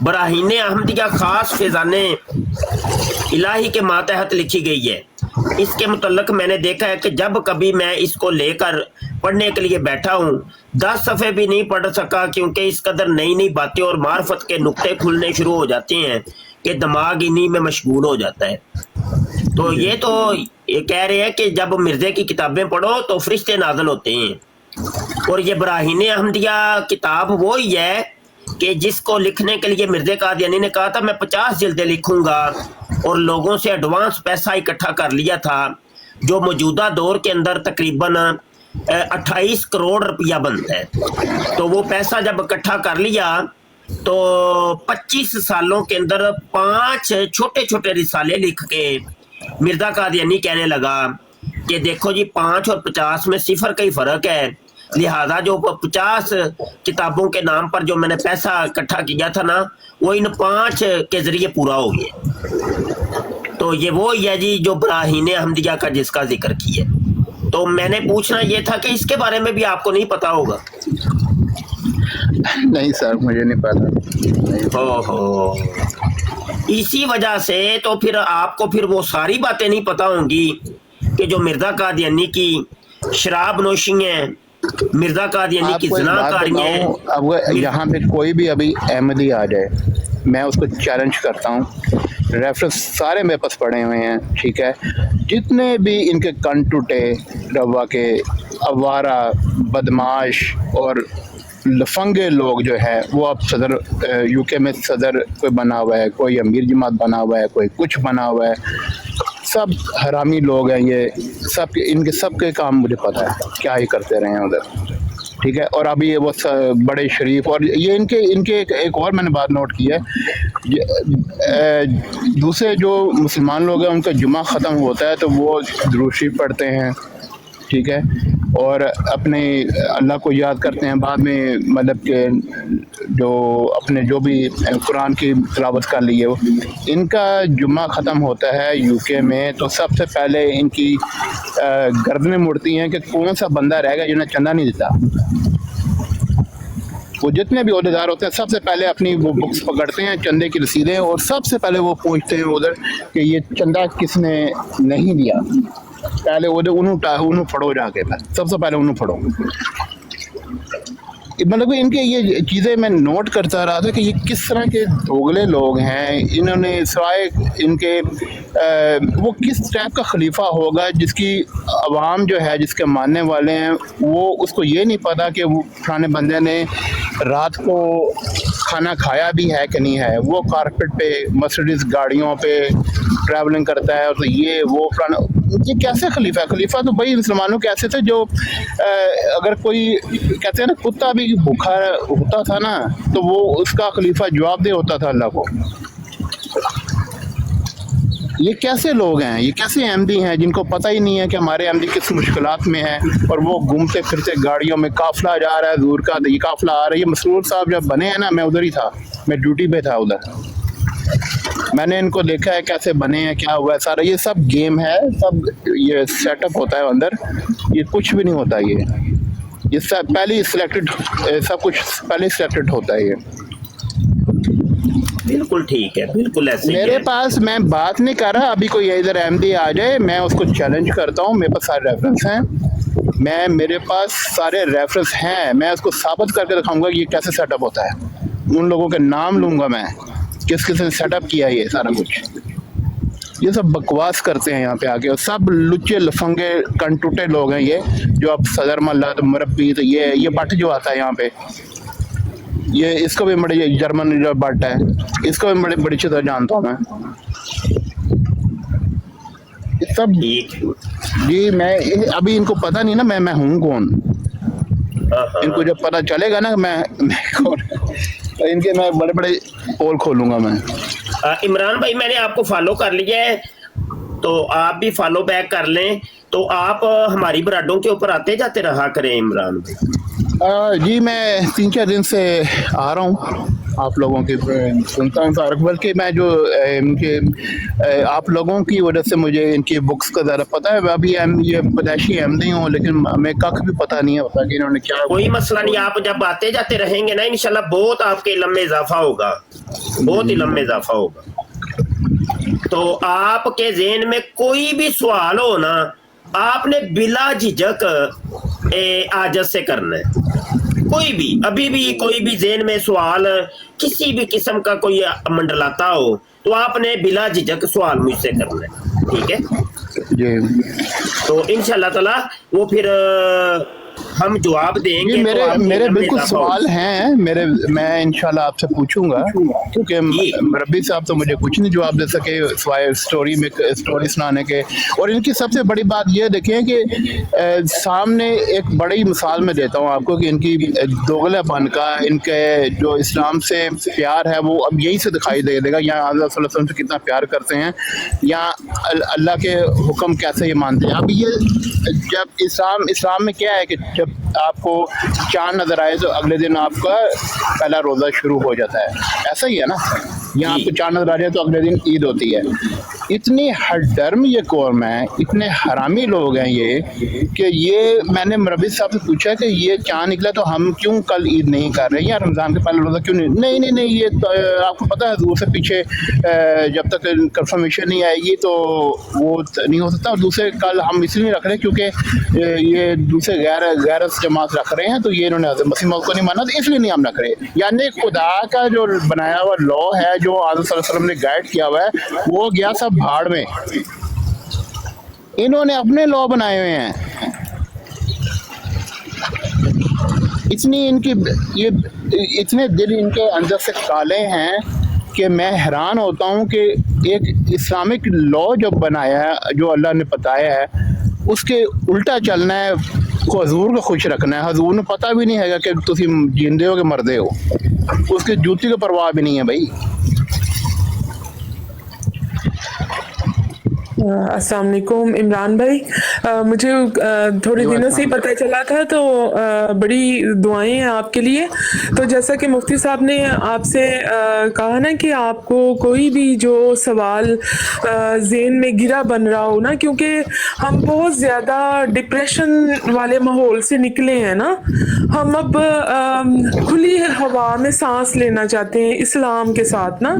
براہین احمدیہ خاص فیضان الہی کے ماتحت لکھی گئی ہے. اس کے متعلق میں نے دیکھا ہے کہ جب کبھی میں اس کو لے کر पढ़ने के लिए बैठा हूँ, 10 सफ़े भी नहीं पढ़ सका, क्योंकि इस कदर नई नई बातें और मार्फत के नुक्ते खुलने शुरू हो जाते हैं कि दिमाग इन्हीं में मशगूल हो जाता है। तो ये कह रहे हैं कि जब मिर्ज़े की किताबें पढ़ो तो फरिश्ते नाज़िल होते हैं। और ये बराहीन अहमदिया किताब वो ही है कि जिसको लिखने के लिए मिर्ज़े कादियानी ने कहा था मैं 50 जिल्दें लिखूंगा, और लोगों से एडवांस पैसा इकट्ठा कर लिया था, जो मौजूदा दौर के अंदर तकरीबन 28 करोड़ रुपया बनता है। तो वो पैसा जब इकट्ठा कर लिया तो 25 सालों के अंदर 5 छोटे छोटे रिसाले लिख के मिर्ज़ा कादियानी कहने लगा कि देखो जी 5 और 50 में सिफर का ही फ़र्क है, लिहाजा जो 50 किताबों के नाम पर जो मैंने पैसा इकट्ठा किया था ना, वो इन 5 के ज़रिए पूरा हो गया। तो ये वो ही है जी जो बराहीन अहमदिया का जिसका जिक्र किया। तो मैंने पूछना ये था कि इसके बारे में भी आपको नहीं पता होगा? नहीं सर, मुझे नहीं पता। ओहो, इसी वजह से तो फिर आपको फिर वो सारी बातें नहीं पता होंगी कि जो मिर्ज़ा कादियानी की शराब नोशी है, मिर्ज़ा कादियानी की ज़िनाकारी है। अब यहाँ पे कोई भी अभी अहमदी आ जाए, मैं उसको चैलेंज करता हूँ, रेफरेंस सारे मेरे पास पड़े हुए हैं, ठीक है, जितने भी इनके कन टूटे रवा के अवारा बदमाश और लफंगे लोग जो है वो अब सदर यूके में सदर कोई बना हुआ है, कोई अमीर जमात बना हुआ है, कोई कुछ बना हुआ है, सब हरामी लोग हैं ये सब। इनके सब के काम मुझे पता है क्या ही करते रहे हैं उधर, ठीक है। और अभी ये वो बड़े शरीफ, और ये इनके एक और मैंने बात नोट की है, दूसरे जो मुसलमान लोग हैं उनका जुमा ख़त्म होता है तो वो दुरूद शरीफ पढ़ते हैं, ठीक है, और अपने अल्लाह को याद करते हैं। बाद में मतलब के जो अपने जो भी कुरान की तिलावत कर ली है, वो इनका जुम्मा ख़त्म होता है यूके में तो सबसे पहले इनकी गर्दनें मुड़ती हैं कि कौन सा बंदा रहेगा जिन्हें चंदा नहीं देता। वो जितने भी ओहदेदार होते हैं सबसे पहले अपनी वो बुक्स पकड़ते हैं, चंदे की रसीदें, और सबसे पहले वो पूछते हैं उधर कि ये चंदा किसने नहीं दिया। पहले उन्होंने फड़ो जाके, सबसे पहले उन्होंने फड़ो। मतलब इनके ये चीज़ें मैं नोट करता रहा था कि ये किस तरह के दोगले लोग हैं। इन्होंने सिवाय इनके वो किस टाइप का खलीफा होगा जिसकी आवाम जो है, जिसके मानने वाले हैं, वो उसको ये नहीं पता कि वो पुराने बंदे ने रात को खाना खाया भी है कि नहीं है। वो कारपेट पे मर्सिडीज गाड़ियों पे ट्रैवलिंग करता है, तो ये वो पुराना, ये कैसे खलीफा है? खलीफा तो भाई मुसलमानों के ऐसे थे जो अगर कोई कहते हैं ना कुत्ता भी भूखा होता था ना तो वो उसका खलीफा जवाबदेह होता था अल्लाह को। ये कैसे लोग हैं? ये कैसे अहमदी हैं जिनको पता ही नहीं है कि हमारे अहमदी किस मुश्किलात में है, और वो घूमते फिरते गाड़ियों में, काफिला जा रहा है दूर का, ये काफिला आ रहा है। ये मसरूर साहब जब बने हैं ना, मैं उधर ही था, मैं ड्यूटी पे था उधर, मैंने इनको देखा है कैसे बने हैं, क्या हुआ है सारा। ये सब गेम है, सब ये सेटअप होता है अंदर, ये कुछ भी नहीं होता। ये सब पहले सिलेक्टेड, सब कुछ पहले सिलेक्टेड होता है। ये बिल्कुल ठीक है, बिल्कुल ऐसे मेरे पास, मैं बात नहीं कर रहा, अभी कोई इधर अहमदी आ जाए मैं उसको चैलेंज करता हूँ, मेरे पास सारे रेफरेंस हैं, मेरे पास सारे रेफरेंस हैं, मैं उसको साबित करके दिखाऊंगा कि ये कैसे सेटअप होता है। उन लोगों के नाम लूँगा मैं, किस किस ने सेटअप किया ये सारा कुछ। ये सब बकवास करते हैं यहाँ पे आके, और सब लुच्चे लफंगे कनटूटे लोग हैं ये, जो अब सदर मल्ला तो मुरब्बी, तो ये बट जो आता है यहाँ पे, ये इसको भी बड़े, जर्मन जो बट है, इसको भी बड़ी अच्छी तरह जानता हूँ मैं। ये सब जी, मैं अभी इनको पता नहीं ना मैं हूँ कौन। इनको जब पता चलेगा ना मैं कौन, इनके मैं बड़े बड़े पोल खोलूंगा मैं। इमरान भाई, मैंने आपको फॉलो कर लिया है, तो आप भी फॉलो बैक कर लें। तो आप हमारी ब्राडों के ऊपर आते जाते रहा करें इमरान भाई। जी, मैं 3-4 दिन से आ रहा हूँ, आप लोगों की सुनता हूँ सारा, बल्कि मैं जो इनके आप लोगों की वजह से मुझे इनकी बुक्स का ज़रा पता है। अभी ये पैदाइशी अहमदी हूँ, लेकिन हमें कख भी पता नहीं होता कि इन्होंने क्या। कोई मसला नहीं, आप जब आते जाते रहेंगे ना इंशाल्लाह बहुत आपके इल्म में इजाफा होगा, बहुत इल्म में इजाफा होगा। तो आपके ज़हन में कोई भी सवाल हो ना, आपने बिला झिझक आजत से करना है। कोई भी अभी भी कोई भी ज़हन में सवाल किसी भी किस्म का कोई मंडलाता हो तो आपने बिला झिझक सवाल मुझसे करना है, ठीक है जी। तो इंशाल्लाह ताला वो फिर हम जवाब देंगे। जी, तो आपके मेरे घर में बिल्कुल इजाफा सवाल हैं मेरे, मैं इंशाल्लाह आपसे पूछूंगा, क्योंकि रब्बी साहब तो मुझे कुछ नहीं जवाब दे सके सिवाय स्टोरी सुनाने के। और इनकी सबसे बड़ी बात ये देखें कि सामने एक बड़ी मिसाल मैं देता हूँ आपको कि इनकी दोगलापन का, इनके जो इस्लाम से प्यार है वो अब यहीं से दिखाई दे देगा। यहाँ अल्लाह सल्लल्लाहु अलैहि वसल्लम से कितना प्यार करते हैं, या अल्लाह के हुक्म कैसे ये मानते हैं। अब ये जब इस्लाम में क्या है कि जब आपको चांद नजर आए तो अगले दिन आपका पहला रोज़ा शुरू हो जाता है, ऐसा ही है ना। यहाँ आपको चांद नजर आ जाए तो अगले दिन ईद होती है। इतनी हरदर्म ये कौम है, इतने हरामी लोग हैं ये कि ये मैंने मरबी साहब से पूछा कि ये चांद निकला तो हम क्यों कल ईद नहीं कर रहे, या रमज़ान के पहले रोज़ा क्यों नहीं, ये तो आपको पता है हजूर से पीछे जब तक कंफर्मेशन नहीं आएगी तो वो नहीं हो सकता। और दूसरे कल हम इसलिए नहीं रख रहे क्योंकि ये दूसरे गैर जमात रख रहे हैं, तो ये इन्होंने हज़रत मसीह मौद को नहीं माना, तो इसलिए नहीं हम रख रहे। यानी खुदा का जो बनाया हुआ लॉ है, जो आज़म सल्लल्लाहु अलैहि वसल्लम ने गाइड किया हुआ है, वो गया सब भाड़ में। इन्होंने अपने लॉ बनाए हुए हैं। इतने दिल इनके अंदर से काले हैं कि मैं हैरान होता हूँ कि एक इस्लामिक लॉ जो बनाया है, जो अल्लाह ने बताया है, उसके उल्टा चलना है, हजूर को खुश रखना है। हजूर ने पता भी नहीं है कि तुम जिंदे हो कि मरदे हो, उसकी जूती की परवाह भी नहीं है भाई। अस्सलाम वालेकुम इमरान भाई, मुझे थोड़े दिनों से ही पता चला था, तो बड़ी दुआएं हैं आपके लिए। तो जैसा कि मुफ्ती साहब ने आपसे कहा ना कि आपको कोई भी जो सवाल ज़हन में गिरा बन रहा हो ना, क्योंकि हम बहुत ज़्यादा डिप्रेशन वाले माहौल से निकले हैं ना, हम अब खुली हवा में सांस लेना चाहते हैं इस्लाम के साथ ना।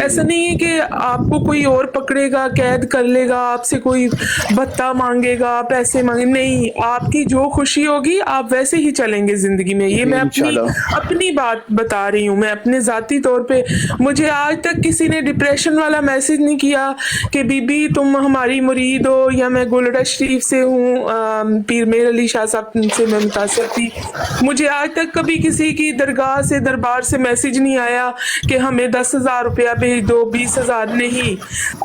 ऐसा नहीं है कि आपको कोई और पकड़ेगा, कैद कर लेगा, आपसे कोई भत्ता मांगेगा, पैसे मांगे, नहीं, आपकी जो खुशी होगी आप वैसे ही चलेंगे जिंदगी में। ये मैं अपनी बात बता रही हूँ, मैं अपने जाती तौर पे, मुझे आज तक किसी ने डिप्रेशन वाला मैसेज नहीं किया कि बीबी तुम हमारी मुरीद हो, या मैं गोलड़ा शरीफ से हूँ, पीर मेर अली शाह साहब से मैं मुतासिर थी। मुझे आज तक कभी किसी की दरगाह से, दरबार से मैसेज नहीं आया कि हमें 10,000 रुपया भेज दो, 20,000 नहीं।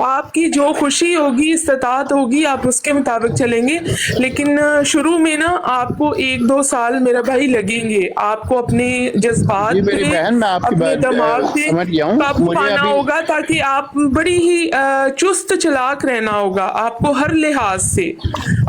आपकी जो खुशी होगी, इस्तात होगी, आप उसके मुताबिक चलेंगे। लेकिन शुरू में ना आपको 1-2 साल मेरा भाई लगेंगे, आपको अपने जज्बात पे, अपने दिमाग पे काबू पाना होगा, ताकि आप बड़ी ही चुस्त चलाक रहना होगा। आपको हर लिहाज से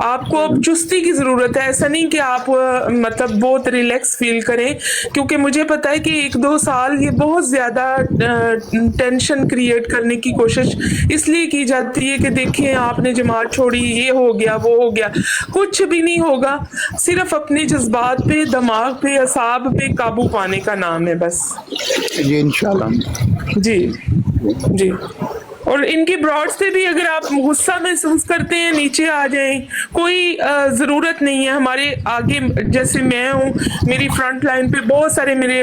आपको अब चुस्ती की जरूरत है। ऐसा नहीं कि आप मतलब बहुत रिलैक्स फील करें, क्योंकि मुझे पता है कि 1-2 साल ये बहुत ज्यादा टेंशन क्रिएट करने की कोशिश इसलिए की जाती है कि देखें आपने जमात छोड़ी, ये हो गया, वो हो गया। कुछ भी नहीं होगा, सिर्फ अपने जज्बात पे, दिमाग पे, असाब पे काबू पाने का नाम है बस। जी इंशाल्लाह। जी। और इनकी ब्रॉड से भी अगर आप गुस्सा महसूस करते हैं, नीचे आ जाएं, कोई ज़रूरत नहीं है। हमारे आगे जैसे मैं हूँ, मेरी फ्रंट लाइन पे बहुत सारे मेरे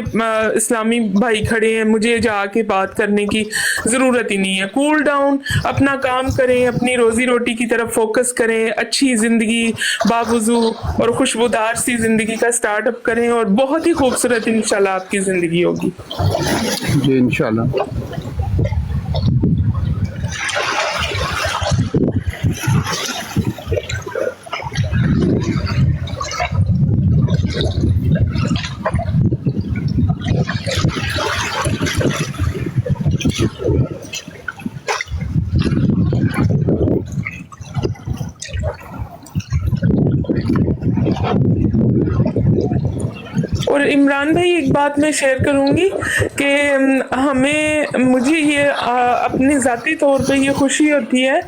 इस्लामी भाई खड़े हैं, मुझे जाके बात करने की ज़रूरत ही नहीं है। कूल डाउन, अपना काम करें, अपनी रोज़ी रोटी की तरफ फोकस करें, अच्छी ज़िंदगी, बावजू और खुशबूदार सी ज़िंदगी का स्टार्टअप करें, और बहुत ही खूबसूरत इंशाल्लाह आपकी ज़िंदगी होगी। जी इंशाल्लाह। और इमरान भाई, एक बात मैं शेयर करूंगी कि मुझे ये अपने अपने ज़ाती तौर पे ये खुशी होती है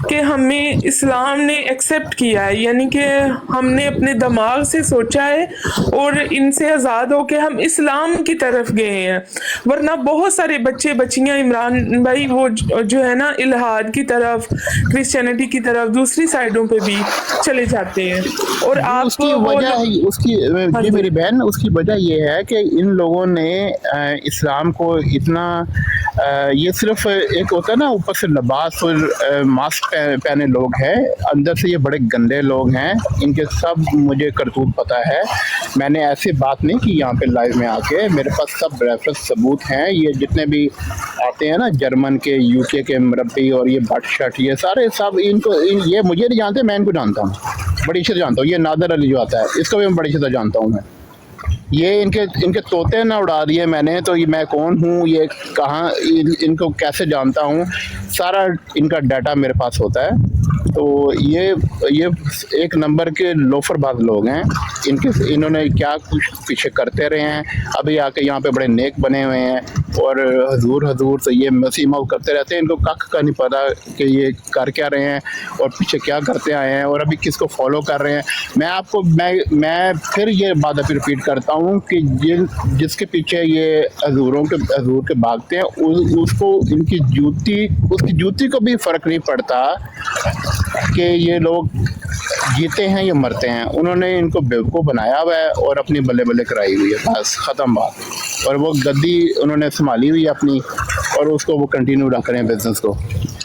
कि हमें इस्लाम ने एक्सेप्ट किया है, यानी कि हमने अपने दिमाग से सोचा है और इनसे आज़ाद हो के हम इस्लाम की तरफ गए हैं। वरना बहुत सारे बच्चे बच्चियां इमरान भाई वो जो है ना इल्हाद की तरफ, क्रिश्चियनिटी की तरफ, दूसरी साइडों पे भी चले जाते हैं। और आप उसकी वजह है उसकी जी मेरी बहन, उसकी वजह ये है कि इन लोगों ने इस्लाम को इतना ये सिर्फ एक होता है ना ऊपर से लिबास और मास्क पहने लोग हैं, अंदर से ये बड़े गंदे लोग हैं। इनके सब मुझे करतूत पता है। मैंने ऐसी बात नहीं की यहाँ पे लाइव में आके, मेरे पास सब रेफरेंस सबूत हैं। ये जितने भी आते हैं ना जर्मन के, यूके के मुरब्बी और ये भट्ट शट, ये सारे सब ये मुझे नहीं जानते, मैं इनको जानता हूँ, बड़ी अच्छे से जानता हूँ। ये नादर अली जो आता है इसको भी मैं बड़ी अच्छे से जानता हूँ मैं। ये इनके तोते ना उड़ा दिए मैंने, तो ये मैं कौन हूँ, ये कहाँ, इनको कैसे जानता हूँ, सारा इनका डाटा मेरे पास होता है। तो ये एक नंबर के लोफरबाज लोग हैं। इन्होंने क्या कुछ पीछे करते रहे हैं, अभी आके यहाँ पे बड़े नेक बने हुए हैं और हजूर तो ये मसीमा करते रहते हैं। इनको कख का नहीं पता कि ये कर क्या रहे हैं और पीछे क्या करते आए हैं और अभी किसको फॉलो कर रहे हैं। मैं फिर ये बात अभी रिपीट करता हूँ कि जिसके पीछे ये हजूर के भागते हैं उसको उसकी जूती को भी फ़र्क नहीं पड़ता कि ये लोग जीते हैं या मरते हैं। उन्होंने इनको बेवकूफ़ बनाया हुआ है और अपनी बल्ले बल्ले कराई हुई है, बस ख़त्म बात। और वो गद्दी उन्होंने संभाली हुई है अपनी और उसको वो कंटिन्यू रख रहे हैं बिजनेस को।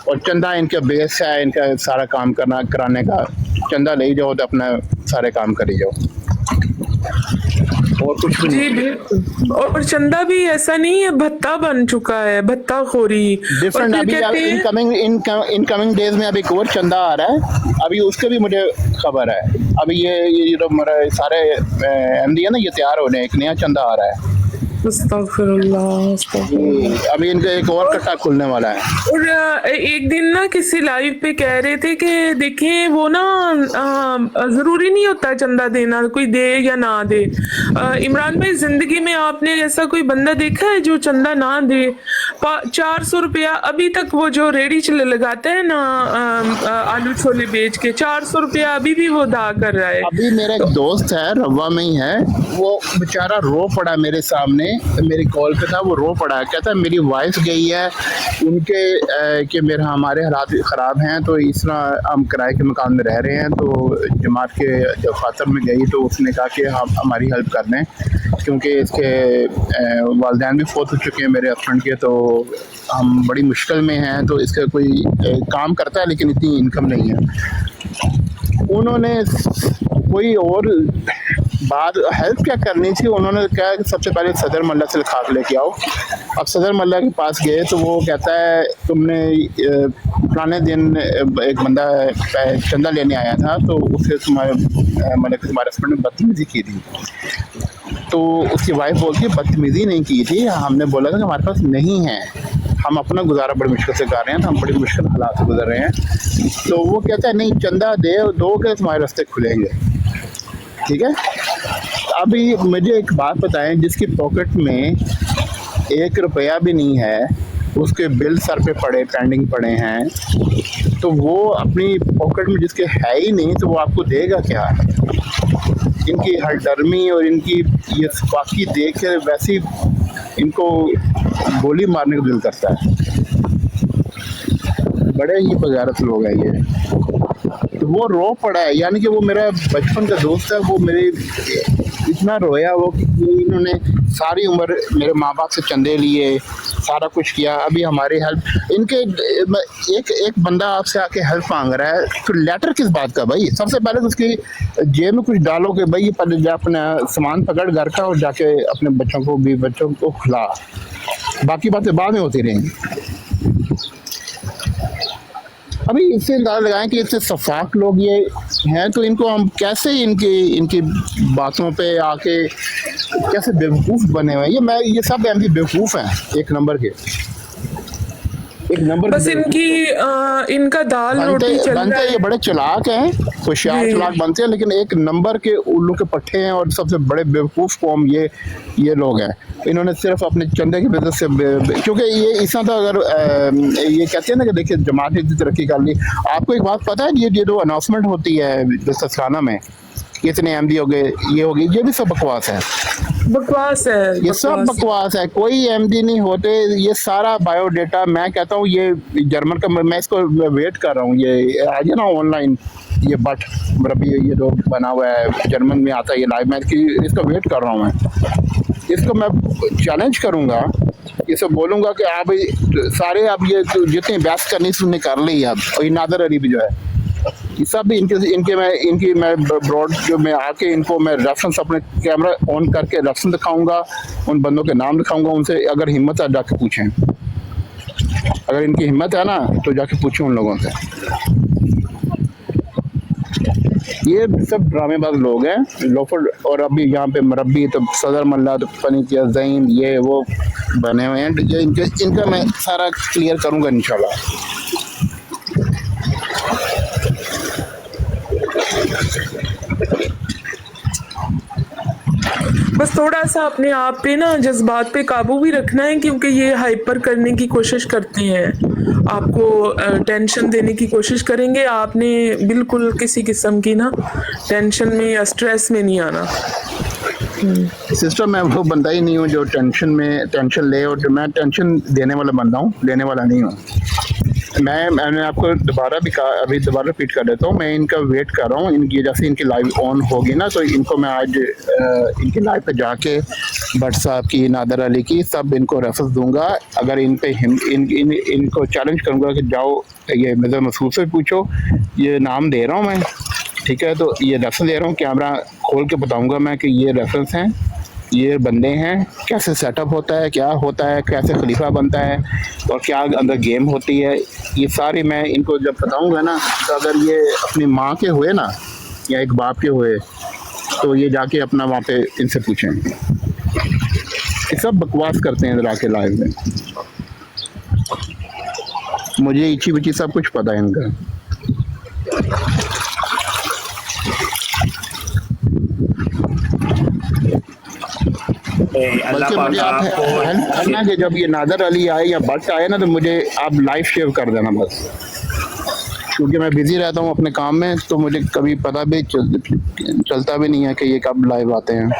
और चंदा इनका बेस है, इनका सारा काम कराने का। चंदा ले जाओ तो अपना सारे काम करी जाओ और कुछ भी जी बिल्कुल। और चंदा भी ऐसा नहीं है, भत्ता बन चुका है, भत्ता खोरी डिफरेंट। अभी इनकमिंग डेज में अभी एक और चंदा आ रहा है, अभी उसके भी मुझे खबर है। अभी ये जो मेरे सारे एमडी है ना, ये तैयार होने, एक नया चंदा आ रहा है। अभी इनका एक और कट्टा खुलने वाला है। और एक दिन ना किसी लाइव पे कह रहे थे कि देखिए वो ना जरूरी नहीं होता चंदा देना, कोई दे या ना दे। इमरान भाई जिंदगी में आपने ऐसा कोई बंदा देखा है जो चंदा ना दे? 400 रुपया अभी तक वो जो रेडी चले लगाते हैं ना आलू छोले बेच के, 400 रुपया अभी भी वो दा कर रहा है। अभी मेरा एक दोस्त है, रवा में ही है, वो बेचारा रो पड़ा मेरे सामने, मेरी कॉल पे था, वो रो पड़ा, कहता है मेरी वाइफ गई है उनके कि हमारे हालात ख़राब हैं, तो इस तरह हम किराए के मकान में रह रहे हैं। तो जमात के जब फातर में गई तो उसने कहा कि हम हमारी हेल्प कर दें, क्योंकि इसके वालिदैन भी फौत हो चुके हैं मेरे हस्बैंड के, तो हम बड़ी मुश्किल में हैं। तो इसका कोई काम करता है लेकिन इतनी इनकम नहीं है। उन्होंने कोई और बात हेल्प क्या करनी थी, उन्होंने कहा कि सबसे पहले सदर मल्ला से लिखा के लेके आओ। अब सदर मल्ला के पास गए तो वो कहता है तुमने पुराने दिन एक बंदा चंदा लेने आया था, तो उससे तुम्हारे हस्बैंड ने बदतमीजी की थी। तो उसकी वाइफ बोलती है बदतमीजी नहीं की थी, हमने बोला था कि हमारे पास नहीं है, हम अपना गुजारा बड़ी मुश्किल से कर रहे हैं, तो हम बड़ी मुश्किल हालात से गुजर रहे हैं। तो वो कहता है नहीं, चंदा दो के तुम्हारे रास्ते खुलेंगे, ठीक है। अभी मुझे एक बात बताएं, जिसकी पॉकेट में 1 रुपया भी नहीं है, उसके बिल सर पे पेंडिंग पड़े हैं, तो वो अपनी पॉकेट में जिसके है ही नहीं, तो वो आपको देगा क्या? इनकी हरदर्मी और इनकी ये बाकी देख के वैसे इनको गोली मारने का दिल करता है। बड़े ही बगारत लोग हैं ये। तो वो रो पड़ा है, यानी कि वो मेरा बचपन का दोस्त है, वो मेरे इतना रोया वो कि इन्होंने सारी उम्र मेरे माँ बाप से चंदे लिए, सारा कुछ किया, अभी हमारी हेल्प इनके एक बंदा आपसे आके हेल्प मांग रहा है, तो लेटर किस बात का भाई? सबसे पहले तो उसकी जेब में कुछ डालो कि भाई पहले जा अपना सामान पकड़ घर का और जाके अपने बच्चों को खिला, बाकी बातें बाद में होती रहेंगी। अभी इससे अंदाजा लगाएं कि इससे सफाक लोग ये हैं, तो इनको हम कैसे इनकी बातों पे आके कैसे बेवकूफ़ बने हुए हैं। ये सब एमपी बेवकूफ़ हैं एक नंबर के। एक नंबर बस इनका दाल रोटी चल बनते रहा हैं, ये है। बड़े चालाक हैं, होशियार जी। चालाक बनते हैं, लेकिन एक नंबर के उल्लू के पट्टे हैं और सबसे बड़े बेवकूफ़ कौम ये लोग हैं। इन्होंने सिर्फ अपने चंदे की वजह से क्योंकि ये इस तरह अगर ये कहते हैं ना कि देखिए जमात ने इतनी तरक्की कर ली। आपको एक बात पता है, ये जो अनाउंसमेंट होती है दस्तरखाना में इतने एमडी हो गए, ये हो गई, ये भी सब बकवास है, बकवास है, ये सब बकवास है। कोई एमडी नहीं होते, ये सारा बायोडेटा मैं कहता हूँ ये जर्मन का, मैं इसको वेट कर रहा हूँ, ये आ जाए ना ऑनलाइन, ये बट रबी ये जो बना हुआ है जर्मन में आता है ये लाइव, मैं इसका वेट कर रहा हूँ। मैं इसको मैं चैलेंज करूँगा, इसे बोलूँगा कि आप सारे अब ये जितनी बहस करनी सुनने कर ली अब, और ये नादर अली भी जो है ये सब भी इनकी मैं ब्रॉड जो मैं आके इनको मैं रेफरेंस अपने कैमरा ऑन करके रेफरेंस दिखाऊंगा, उन बंदों के नाम दिखाऊंगा, उनसे अगर हिम्मत है जाके पूछें, अगर इनकी हिम्मत है ना तो जाके पूछें उन लोगों से। ये सब ड्रामेबाज लोग हैं लोफर, और अभी यहाँ पे मरबी तो सदर मल्ला तो पनी किया जईन ये वो बने हुए हैं, ये इनका मैं सारा क्लियर करूँगा इंशाल्लाह। बस थोड़ा सा अपने आप पे ना जज्बात पे काबू भी रखना है, क्योंकि ये हाइपर करने की कोशिश करते हैं, आपको टेंशन देने की कोशिश करेंगे। आपने बिल्कुल किसी किस्म की ना टेंशन में या स्ट्रेस में नहीं आना। सिस्टर मैं वो बंदा ही नहीं हूँ जो टेंशन ले, और मैं टेंशन देने वाला बंदा हूँ, लेने वाला नहीं हूँ। मैंने आपको अभी दोबारा रिपीट कर देता हूँ, मैं इनका वेट कर रहा हूँ। इनकी जैसे इनकी लाइव ऑन होगी ना तो इनको मैं आज इनकी लाइव पे जाके भट्ट साहब की, नादर अली की, सब इनको रेफरेंस दूंगा। अगर इन पे इनको चैलेंज करूँगा कि जाओ ये मिर्ज़ा मसूद से पूछो, ये नाम दे रहा हूँ मैं, ठीक है, तो ये रेफरेंस दे रहा हूँ, कैमरा खोल के बताऊँगा मैं कि ये रेफरेंस हैं, ये बंदे हैं, कैसे सेटअप होता है, क्या होता है, कैसे खलीफा बनता है और क्या अंदर गेम होती है, ये सारी मैं इनको जब बताऊंगा ना, तो अगर ये अपनी माँ के हुए ना या एक बाप के हुए तो ये जाके अपना वहाँ पे इनसे पूछें। ये सब बकवास करते हैं इधर आके लाइव में, मुझे इची बिची सब कुछ पता है इनका। बल्कि मुझे आप हेल्प करना कि जब ये नादर अली आए या भट्ट आए ना तो मुझे आप लाइव शेयर कर देना बस, क्योंकि मैं बिजी रहता हूँ अपने काम में, तो मुझे कभी पता भी चलता भी नहीं है कि ये कब लाइव आते हैं।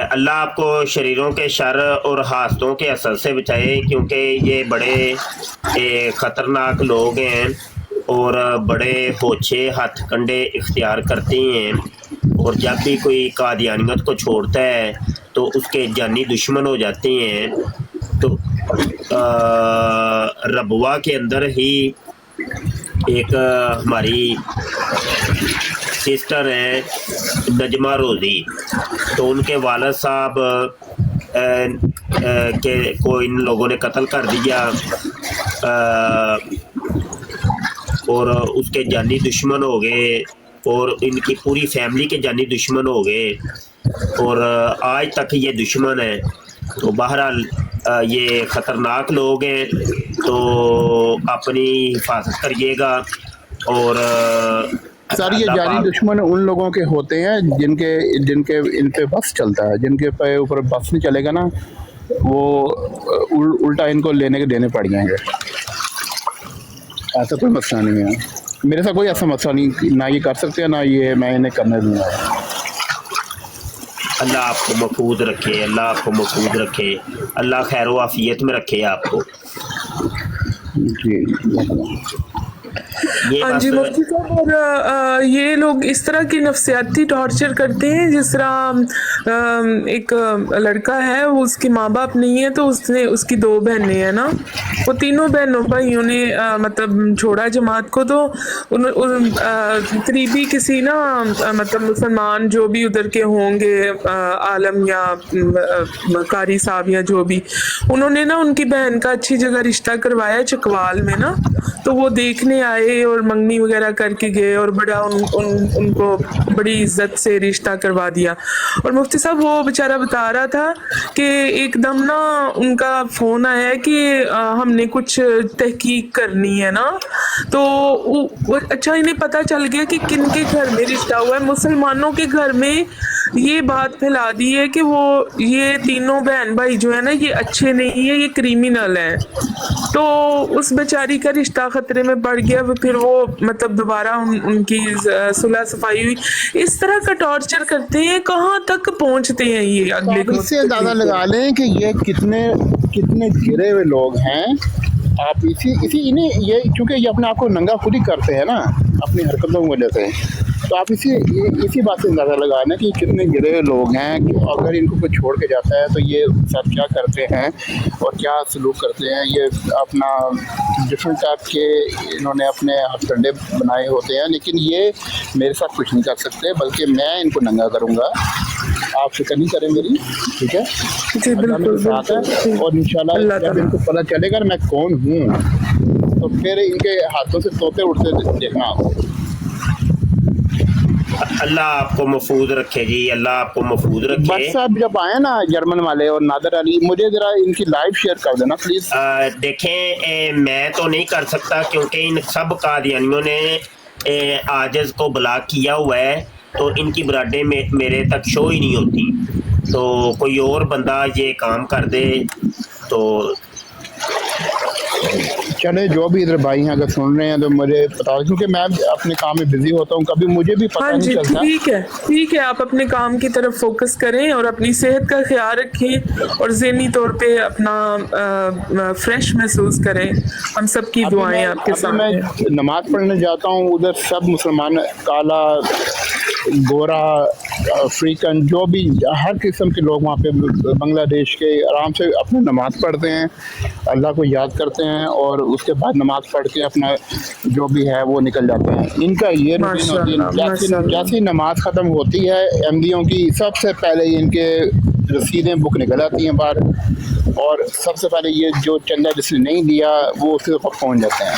अल्लाह आपको शरीरों के शर और हादसों के असर से बचाए, क्योंकि ये बड़े ख़तरनाक लोग हैं और बड़े होछे हथ कंडे इख्तियार करते हैं, और जब भी कोई कादियानियत को छोड़ता है तो उसके जानी दुश्मन हो जाते हैं। तो रबवा के अंदर ही एक हमारी सिस्टर है नजमा रोज़ी, तो उनके वालिद साहब को इन लोगों ने कत्ल कर दिया और उसके जानी दुश्मन हो गए और इनकी पूरी फैमिली के जानी दुश्मन हो गए और आज तक ये दुश्मन है। तो बहरहाल ये ख़तरनाक लोग हैं, तो अपनी हिफाजत करिएगा। और सर ये जानी दुश्मन उन लोगों के होते हैं जिनके इन पे बस चलता है, जिनके पे ऊपर बस नहीं चलेगा ना वो उल्टा इनको लेने के देने पड़ जाएंगे। ऐसा कोई मसला नहीं है, मेरे साथ कोई ऐसा मसला नहीं, ना ये कर सकते हैं ना ये मैं इन्हें करने दूंगा। अल्लाह आपको महफूज रखे, अल्लाह आपको महफूज रखे, अल्लाह खैर व आफियत में रखे आपको। जी हाँ जी मुफ्ती साहब, और ये लोग इस तरह की नफसियाती टॉर्चर करते हैं, जिस तरह एक लड़का है, वो उसके माँ बाप नहीं है, तो उसने उसकी 2 बहनें हैं ना, वो तीनों बहनों भाइयों ने मतलब छोड़ा जमात को, तो करीबी किसी ना मतलब मुसलमान जो भी उधर के होंगे आलम या कारी साहब या जो भी, उन्होंने ना उनकी बहन का अच्छी जगह रिश्ता करवाया चकवाल में ना, तो वो देखने आए गए और मंगनी वगैरह करके गए और बड़ा उनको बड़ी इज्जत से रिश्ता करवा दिया। और मुफ्ती साहब वो बेचारा बता रहा था कि एकदम ना उनका फ़ोन आया है कि हमने कुछ तहकीक करनी है ना, तो वो अच्छा इन्हें पता चल गया कि किन के घर में रिश्ता हुआ है। मुसलमानों के घर में ये बात फैला दी है कि वो ये तीनों बहन भाई जो है ना ये अच्छे नहीं है, ये क्रिमिनल हैं। तो उस बेचारी का रिश्ता खतरे में पड़ गया, फिर वो मतलब दोबारा उनकी सुलह सफाई हुई। इस तरह का टॉर्चर करते हैं, कहाँ तक पहुंचते हैं ये अगले तो इससे अंदाजा लगा लें कि ये कितने कितने गिरे हुए लोग हैं। आप इसी इन्हें ये क्योंकि ये अपने आप को नंगा खुद ही करते हैं ना अपनी हरकतों की वजह से, तो आप इसी बात से अंदाज़ा लगा लें कि कितने गिरे हुए लोग हैं कि अगर इनको कोई छोड़ के जाता है तो ये सब क्या करते हैं और क्या सलूक करते हैं। ये अपना डिफरेंट टाइप के इन्होंने अपने हथकंडे बनाए होते हैं, लेकिन ये मेरे साथ कुछ नहीं कर सकते, बल्कि मैं इनको नंगा करूँगा। आप फिक्र नहीं करें मेरी, ठीक है? जी बिल्कुल साथ है और इंशाल्लाह जब इनको पता चलेगा मैं कौन हूँ तो फिर इनके हाथों से तोते उड़ते देखना आपको। अल्लाह आपको महफूज रखे जी, अल्लाह आपको महफूज रखे। बस साहब जब आए ना जर्मन वाले और नादर अली, मुझे जरा इनकी लाइव शेयर कर देना प्लीज। देखें मैं तो नहीं कर सकता क्योंकि इन सब कादियानियों ने आजिज़ को ब्लॉक किया हुआ है, तो इनकी बराडे में मेरे तक शो ही नहीं होती। तो कोई और बंदा ये काम कर दे तो चले, जो भी इधर भाई हैं अगर सुन रहे हैं तो मुझे बताओ, क्योंकि मैं अपने काम में बिजी होता हूँ, कभी मुझे भी पता नहीं चलता। ठीक है, आप अपने काम की तरफ फोकस करें और अपनी सेहत का ख्याल रखें और ज़हनी तौर पे अपना फ्रेश महसूस करें। हम सब की दुआएं आपके साथ हैं। मैं नमाज पढ़ने जाता हूँ, उधर सब मुसलमान काला गोरा अफ्रीकन जो भी हर किस्म के लोग वहाँ पे बांग्लादेश के आराम से अपनी नमाज़ पढ़ते हैं, अल्लाह को याद करते हैं और उसके बाद नमाज़ पढ़ के अपना जो भी है वो निकल जाते हैं। इनका ये रूटीन होती है, जैसी नमाज ख़त्म होती है अहमदियों की, सबसे पहले इनके रसीदें बुक निकल आती हैं बाहर और सबसे पहले ये जो चंदा जिसने नहीं दिया वो उसके ऊपर पहुँच जाते हैं।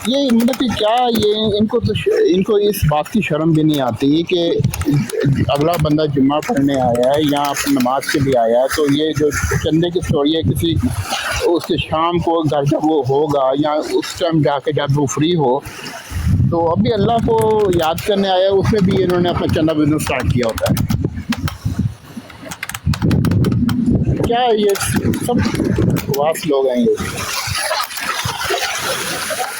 ये मतलब कि क्या ये इनको इस बात की शर्म भी नहीं आती कि अगला बंदा जुम्मा पढ़ने आया है या अपनी नमाज के लिए आया है, तो ये जो चंदे की स्टोरी है किसी उसके शाम को घर जब वो होगा या उस टाइम जाके जब वो फ्री हो, तो अभी अल्लाह को याद करने आया उसमें भी इन्होंने अपना चंदा बिजनेस स्टार्ट किया होता है। क्या ये सब वास लोग हैं ये।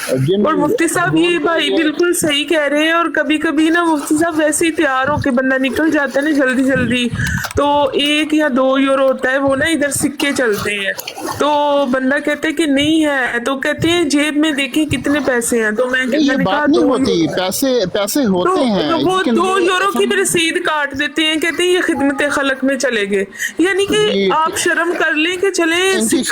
और मुफ्ती साहब ये भाई बिल्कुल सही कह रहे हैं। और कभी कभी ना मुफ्ती साहब वैसे ही तैयार होके बंदा निकल जाता है ना जल्दी जल्दी, तो 1 या 2 यूरो होता है वो ना इधर सिक्के चलते हैं, तो बंदा कहते हैं कि नहीं है, तो कहते हैं जेब में देखें कितने पैसे हैं, तो मैंने कहा नहीं होती, पैसे होते हैं, तो वो 2 यूरो की रसीद काट देते हैं, कहते हैं ये खिदमत खलक में चले गए। यानी कि आप शर्म कर लें कि चले इनकी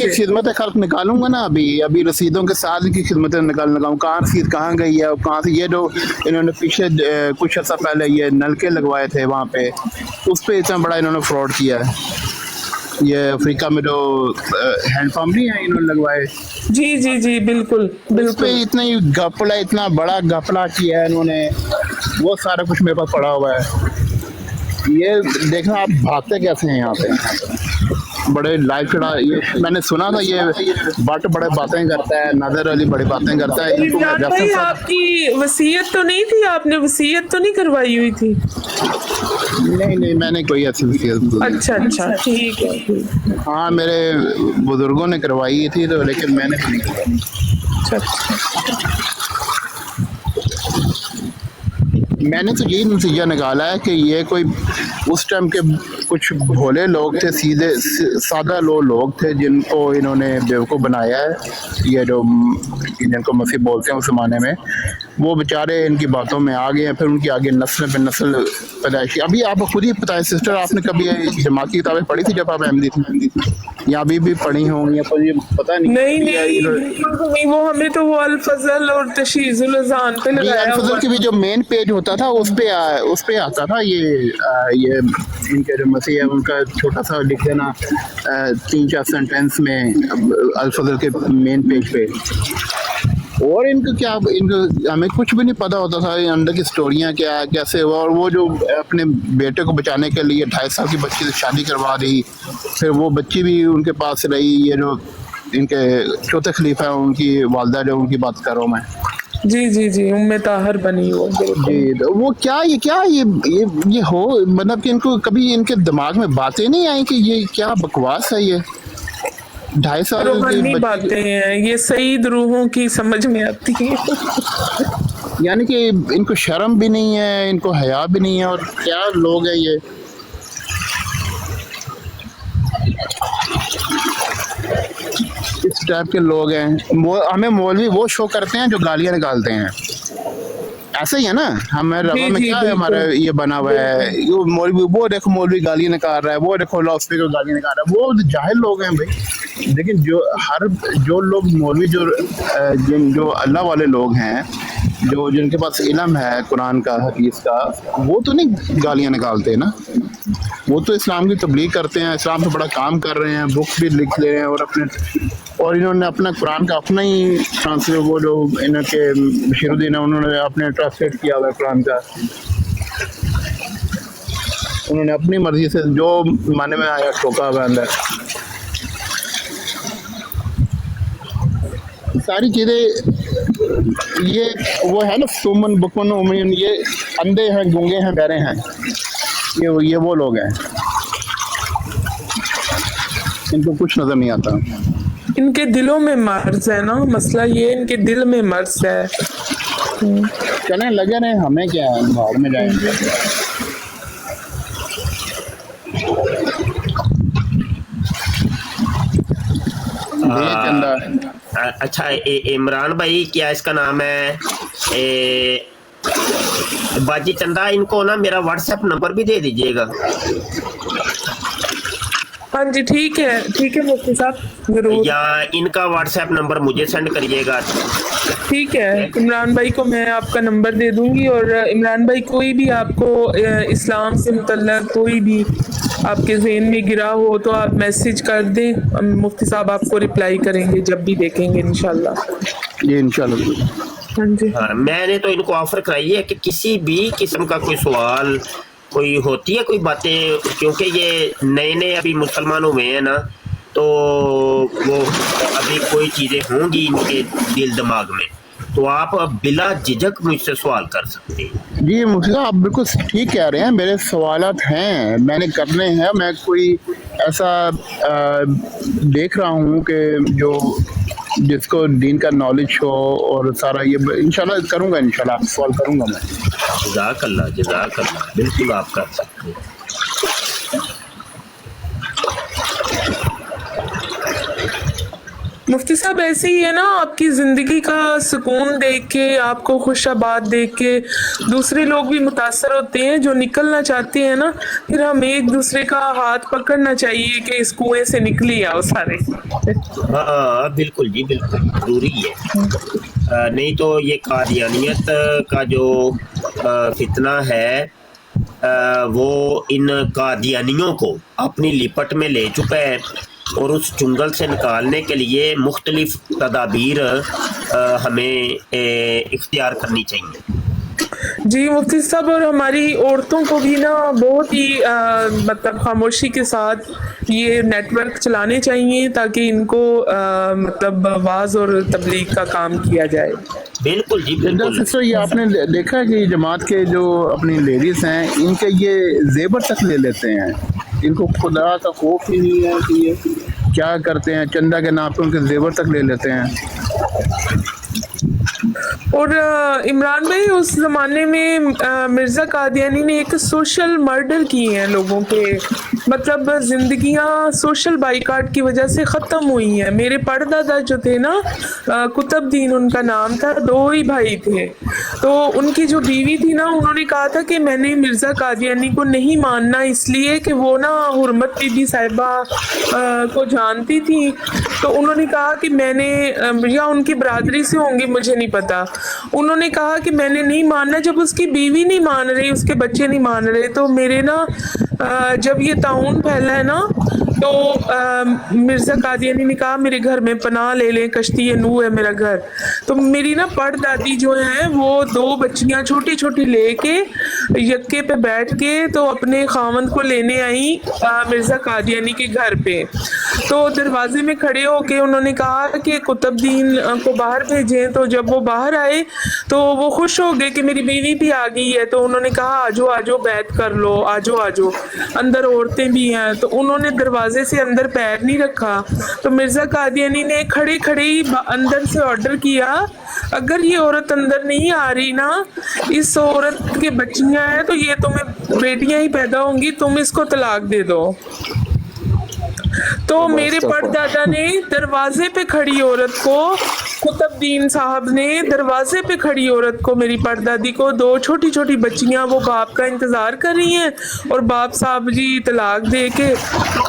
खिदमत खलक निकालूंगा ना, अभी रसीदों के साथ की खिदमत निकालूँ, कहाँ रसीद कहाँ गई है, कहाँ से ये जो इन्होंने पीछे कुछ अर्सा पहले ये नलके लगवाए थे वहाँ पे, उस पर इतना बड़ा इन्होंने फ्रॉड किया है। ये अफ्रीका में जो हैंडपम्प नहीं है इन्होंने लगवाए, जी बिल्कुल बिल्कुल इतना ही घपला, इतना बड़ा घपला किया है इन्होंने, वो सारा कुछ मेरे पास पड़ा हुआ है। ये देखना आप भागते कैसे हैं यहाँ पे, बड़े लाइव खड़ा। ये मैंने सुना था ये बट बड़े बातें करता है, नादर अली बड़ी बातें करता है। भाई आपकी वसीयत तो नहीं थी, आपने वसीयत तो नहीं करवाई हुई थी? नहीं मैंने कोई ऐसी वसीयत। अच्छा ठीक है। हाँ मेरे बुजुर्गों ने करवाई थी तो, लेकिन मैंने नहीं करवाई। मैंने तो यही नतीजा निकाला है कि ये कोई उस टाइम के कुछ भोले लोग थे, सीधे सादा लोग थे जिनको इन्होंने बेवकूफ़ बनाया है। ये जो जिनको मसीह बोलते हैं उस ज़माने में, वो बेचारे इनकी बातों में आ गए हैं, फिर उनकी आगे नस्ल पे नस्ल पैदाइशी। अभी आप खुद ही बताएं सिस्टर, आपने कभी जमात की किताबें पढ़ी थी जब आप अहमदी थी, या अभी भी पढ़ी होंगी या कोई पता नहीं? नहीं वो हमें तो वो अल-फज़ल और तशीज़ुल अज़ान पे लगाया। अल-फज़ल की भी जो मेन पेज होता था उस पे आता था ये इनके जो मसीह है उनका छोटा सा लिख देना 3-4 सेंटेंस में अल-फज़ल के मेन पेज पे। اور इनको क्या, इनको हमें कुछ भी नहीं पता होता था ये अंदर की स्टोरियाँ क्या है कैसे हुआ। और वो जो अपने बेटे को बचाने के लिए 2.5 साल की बच्ची से शादी करवा दी, फिर वो बच्ची भी उनके पास रही। ये जो इनके चौथे खलीफा है उनकी वालदा जो उनकी बात कर रहा हूँ मैं, जी जी जी, उम्मे ताहर बनी वो, बिल्कुल। जी। तो वो क्या ये हो, मतलब कि इनको कभी इनके दिमाग में बातें नहीं आई कि ये क्या बकवास है ये 2.5 साल की रूहानी बच्ची। बातें हैं ये, सईद रूहों की समझ में आती है। यानी कि इनको शर्म भी नहीं है, इनको हया भी नहीं है, और क्या लोग हैं ये। इस टाइप के लोग हैं। हमें मौलवी वो शो करते हैं जो गालियां निकालते हैं, ऐसा ही है ना। हमें रवा में जी, क्या है, हमारा बिल्कुल। ये बना हुआ है, ये मौलवी, वो देखो मौलवी गालियां निकाल रहा है, वो देखो लाउड स्पीकर गालियां निकाल रहा है, वो जाहिल लोग हैं भाई। लेकिन जो लोग मौलवी जो अल्लाह वाले लोग हैं, जिनके पास इल्म है कुरान का हदीस का, वो तो नहीं गालियां निकालते ना। वो तो इस्लाम की तबलीग करते हैं, इस्लाम से बड़ा काम कर रहे हैं, बुक भी लिख ले रहे हैं, और इन्होंने अपना कुरान का अपना ही ट्रांसलेट, वो जो इनके बशीरुद्दीन है उन्होंने अपने ट्रांसलेट किया हुआ है कुरान का। उन्होंने अपनी मर्जी से जो माने में आया ठोका हुआ अंदर। सारी चीज़ें ये वो है ना, सुमन बुकमन उमयन, ये अंधे हैं, गूंगे हैं, बहरे हैं, ये वो लोग हैं, इनको कुछ नजर नहीं आता। इनके दिलों में मर्ज है ना, मसला ये इनके दिल में मर्ज है। चलें लगे रहे, हमें क्या है, भाड़ में जाएंगे। चंदा अच्छा, इमरान भाई क्या इसका नाम है, बाजी चंदा, इनको ना मेरा व्हाट्सएप नंबर भी दे दीजिएगा। हाँ जी, ठीक है मुफ्ती साहब, जरूर। या इनका व्हाट्सएप नंबर मुझे सेंड करिएगा। ठीक है, इमरान भाई को मैं आपका नंबर दे दूंगी, और इमरान भाई कोई भी आपको इस्लाम से मुतल्लक कोई भी आपके ज़हन में गिरा हो तो आप मैसेज कर दें, मुफ्ती साहब आपको रिप्लाई करेंगे जब भी देखेंगे इंशाल्लाह। जी इंशाल्लाह। हाँ जी। हाँ, मैंने तो इनको ऑफर कराई है कि किसी भी किस्म का कोई सवाल, कोई होती है कोई बातें, क्योंकि ये नए अभी मुसलमान हुए हैं ना, तो वो अभी कोई चीज़ें होंगी इनके दिल दिमाग में, तो आप बिला झिझक मुझसे सवाल कर सकते हैं। जी मुझे आप बिल्कुल ठीक कह रहे हैं, मेरे सवालात हैं, मैंने करने हैं। मैं कोई ऐसा देख रहा हूँ कि जिसको दीन का नॉलेज हो, और सारा ये इंशाल्लाह करूँगा, इंशाल्लाह आप सवाल करूँगा मैं। जज़ाकल्लाह, बिल्कुल आप कर सकते हैं। मुफ्ती साहब ऐसे ही है ना, आपकी ज़िंदगी का सुकून देख के, आपको खुशाबाद देख के दूसरे लोग भी मुतासर होते हैं जो निकलना चाहते हैं ना, फिर हम एक दूसरे का हाथ पकड़ना चाहिए कि इस कुएं से निकली आओ सारे। हाँ बिल्कुल जी, बिल्कुल ज़रूरी है। नहीं तो ये कादियानियत का जो फितना है, वो इन कादियानियों को अपनी लिपट में ले चुका है, और उस चुंगल से निकालने के लिए मुख्तलिफ तदाबीर हमें इख्तियार करनी चाहिए। जी मुफ्ती साहब, और हमारी औरतों को भी ना बहुत ही मतलब खामोशी के साथ ये नेटवर्क चलाने चाहिए, ताकि इनको मतलब वाज और तबलीग का काम किया जाए। बिल्कुल जी, बिल्कुल। सिस्टर, ये आपने देखा कि जमात के जो अपनी लेडीज हैं, इनके ये जेबर तक ले लेते हैं, इनको खुदा का खौफ ही नहीं है कि ये क्या करते हैं, चंदा के नाम पे उनके जेवर तक ले लेते हैं। और इमरान भाई, उस ज़माने में मिर्ज़ा कादियानी ने एक सोशल मर्डर किए हैं लोगों के, मतलब ज़िंदगियां सोशल बाइकाट की वजह से ख़त्म हुई हैं। मेरे परदादा जो थे ना, कुतुबुद्दीन उनका नाम था, 2 ही भाई थे, तो उनकी जो बीवी थी ना, उन्होंने कहा था कि मैंने मिर्ज़ा कादियानी को नहीं मानना, इसलिए कि वो ना हुर्मत बीबी साहिबा को जानती थी। तो उन्होंने कहा कि मैंने, या उनकी बरादरी से होंगी मुझे नहीं पता, उन्होंने कहा कि मैंने नहीं मानना। जब उसकी बीवी नहीं मान रही, उसके बच्चे नहीं मान रहे, तो मेरे ना जब ये ताउन फैला है ना, तो मिर्ज़ा कादियानी ने कहा मेरे घर में पनाह ले लें, कश्ती नूह है मेरा घर। तो मेरी ना परदादी जो है वो 2 बच्चियां छोटी छोटी लेके यक्के पे बैठ के तो अपने खावंद को लेने आई मिर्ज़ा कादियानी के घर पे। तो दरवाजे में खड़े होके उन्होंने कहा कि कुतुबुद्दीन को बाहर भेजें। तो जब वो बाहर आए तो वो खुश हो गए कि मेरी बीवी भी आ गई है। तो उन्होंने कहा आजो आजो बैत कर लो, आजो आजो, अंदर औरतें भी हैं। तो उन्होंने दरवाजे से अंदर पैर नहीं रखा। तो मिर्ज़ा कादियानी ने खड़े खड़े ही अंदर से ऑर्डर किया, अगर ये औरत अंदर नहीं आ रही ना, इस औरत के बच्चियां हैं तो ये तुम्हें बेटियां ही पैदा होंगी, तुम इसको तलाक दे दो। तो मेरे परदादा ने दरवाजे पे खड़ी औरत को, कुतुबुद्दीन साहब ने दरवाजे पे खड़ी औरत को, मेरी परदादी को, 2 छोटी छोटी बच्चियां वो बाप का इंतजार कर रही हैं और बाप साहब जी तलाक दे के